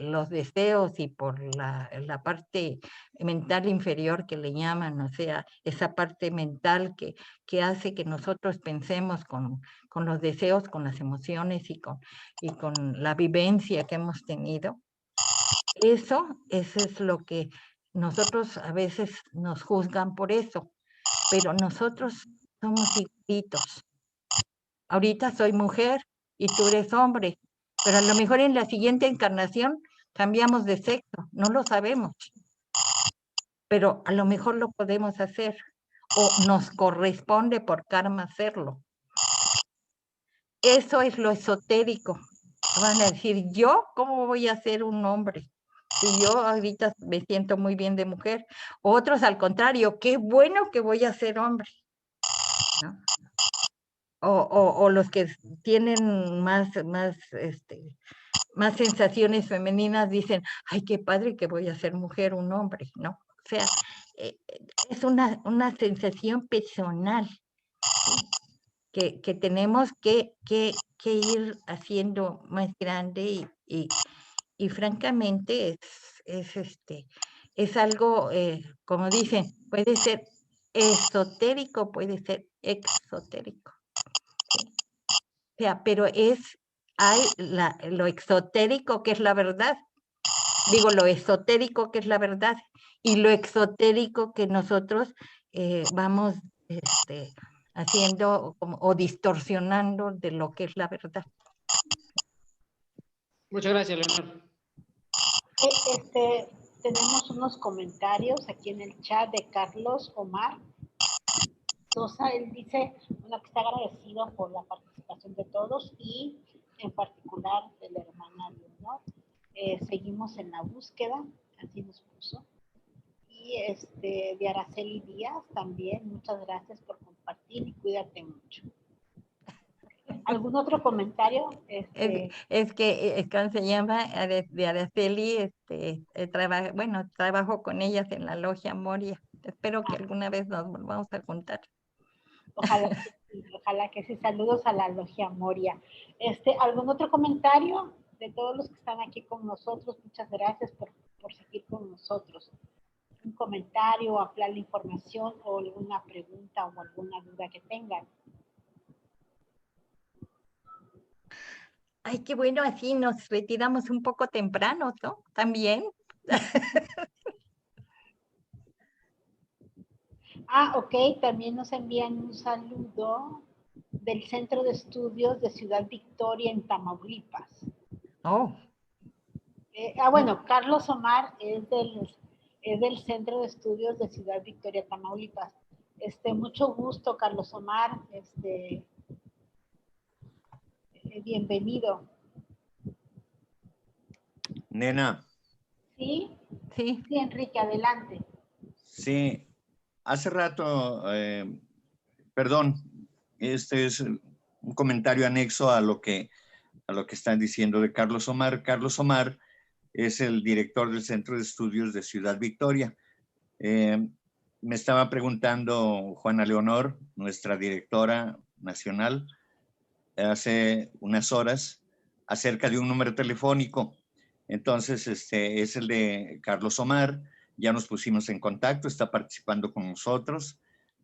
los deseos y por la parte mental inferior que le llaman, o sea, esa parte mental que hace que nosotros pensemos con los deseos, con las emociones y con la vivencia que hemos tenido. Eso es lo que nosotros a veces nos juzgan por eso, pero nosotros somos igualitos. Ahorita soy mujer y tú eres hombre, pero a lo mejor en la siguiente encarnación cambiamos de sexo, no lo sabemos, pero a lo mejor lo podemos hacer o nos corresponde por karma hacerlo. Eso es lo esotérico. Van a decir, ¿yo cómo voy a ser un hombre? Si yo ahorita me siento muy bien de mujer. Otros al contrario, qué bueno que voy a ser hombre, ¿no? O los que tienen más sensaciones femeninas dicen, ay, qué padre que voy a ser mujer, un hombre, ¿no? O sea, es una sensación personal, ¿sí? que tenemos que ir haciendo más grande y francamente es algo, como dicen, puede ser esotérico, puede ser exotérico. ¿Sí? O sea, pero hay lo exotérico que es la verdad, digo lo esotérico que es la verdad y lo exotérico que nosotros vamos haciendo o distorsionando de lo que es la verdad. Muchas gracias, Leonor. Tenemos unos comentarios aquí en el chat de Carlos Omar Sosa. Él dice, bueno, que está agradecido por la participación de todos y en particular de la hermana Leonor. Seguimos en la búsqueda, así nos puso. Y de Araceli Díaz también, muchas gracias por compartir y cuídate mucho. ¿Algún otro comentario? Es que se llama de Araceli, trabajo con ellas en la Logia Moria. Espero que alguna vez nos volvamos a juntar. Ojalá que sí. Saludos a la Logia Moria. ¿Algún otro comentario de todos los que están aquí con nosotros? Muchas gracias por seguir con nosotros. Un comentario, ampliar la información o alguna pregunta o alguna duda que tengan. Ay, qué bueno, así nos retiramos un poco temprano, ¿no? También. Ok, también nos envían un saludo del Centro de Estudios de Ciudad Victoria en Tamaulipas. Oh. Bueno, Carlos Omar es del Centro de Estudios de Ciudad Victoria, Tamaulipas. Mucho gusto, Carlos Omar. Bienvenido. Nena. ¿Sí? Sí. Sí, Enrique, adelante. Sí, hace rato, perdón, este es un comentario anexo a lo que están diciendo de Carlos Omar. Carlos Omar es el director del Centro de Estudios de Ciudad Victoria. Me estaba preguntando Juana Leonor, nuestra directora nacional, hace unas horas, acerca de un número telefónico. Entonces, es el de Carlos Omar. Ya nos pusimos en contacto, está participando con nosotros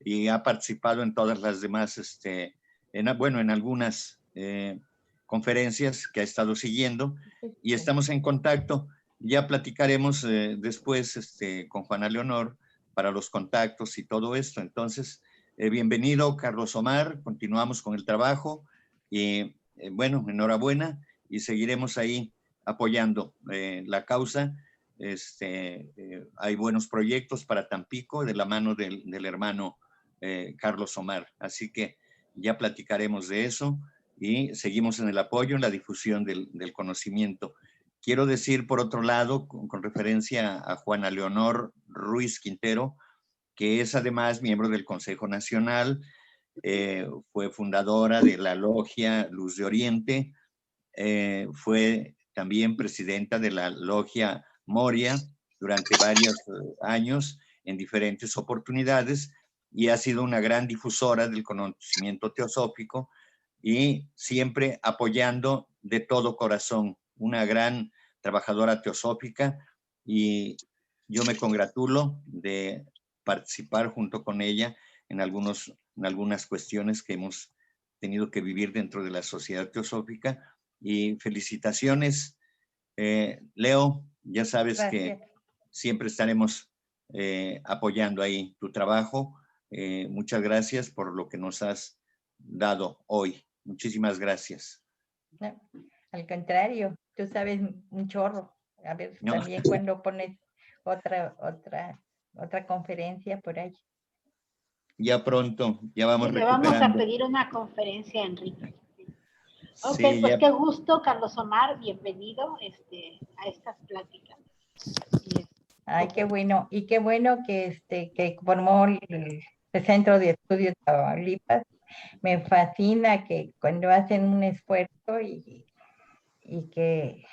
y ha participado en todas las demás en algunas conferencias que ha estado siguiendo, y estamos en contacto. Ya platicaremos después con Juana Leonor para los contactos y todo esto. Entonces, bienvenido, Carlos Omar. Continuamos con el trabajo y bueno, enhorabuena, y seguiremos ahí apoyando la causa. Hay buenos proyectos para Tampico de la mano del hermano Carlos Omar. Así que ya platicaremos de eso y seguimos en el apoyo, en la difusión del conocimiento. Quiero decir, por otro lado, con referencia a Juana Leonor Ruiz Quintero, que es además miembro del Consejo Nacional, fue fundadora de la Logia Luz de Oriente, fue también presidenta de la Logia Moria durante varios años en diferentes oportunidades, y ha sido una gran difusora del conocimiento teosófico y siempre apoyando de todo corazón, una gran trabajadora teosófica, y yo me congratulo de participar junto con ella en algunas cuestiones que hemos tenido que vivir dentro de la sociedad teosófica. Y felicitaciones, Leo, ya sabes Gracias. que siempre estaremos apoyando ahí tu trabajo. Muchas gracias por lo que nos has dado hoy. Muchísimas gracias. No, al contrario, tú sabes un chorro. A ver, No. también cuando pones otra conferencia por ahí. Ya pronto, ya vamos Y le vamos a recuperando. pedir una conferencia, Enrique. Ok, Sí, pues ya. qué gusto, Carlos Omar, bienvenido a estas pláticas. Ay, qué bueno. Y qué bueno que formó el Centro de Estudios Tamaulipas. Me fascina que cuando hacen un esfuerzo y que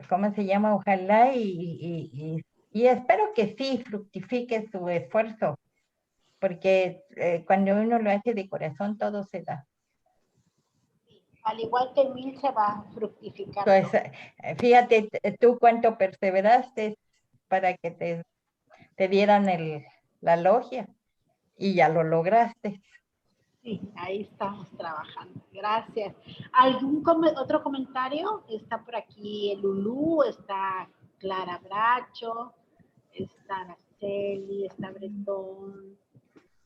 ¿cómo se llama? Ojalá y espero que sí fructifique su esfuerzo, porque cuando uno lo hace de corazón todo se da. Al igual que Mil se va a fructificar. Pues, fíjate tú cuánto perseveraste para que te dieran la logia, y ya lo lograste. Sí, ahí estamos trabajando. Gracias. Otro comentario? Está por aquí Lulú, está Clara Bracho, está Araceli, está Bretón.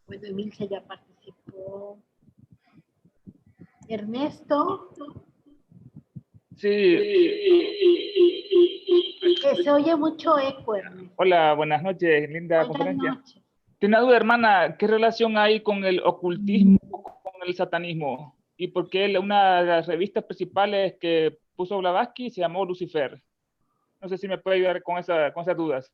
Bueno, Emilce ya participó. Ernesto. Sí. Que se oye mucho eco, Ernesto. Hola, buenas noches, linda Buenas conferencia. noches. Tiene una duda, hermana, ¿qué relación hay con el ocultismo, con el satanismo? ¿Y por qué una de las revistas principales que puso Blavatsky se llamó Lucifer? No sé si me puede ayudar con esas dudas.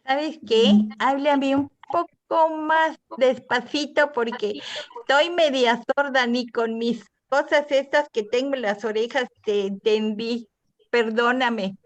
¿Sabes qué? Háblame un poco más despacito porque estoy media sorda, ni con mis cosas estas que tengo en las orejas te entendí. Perdóname.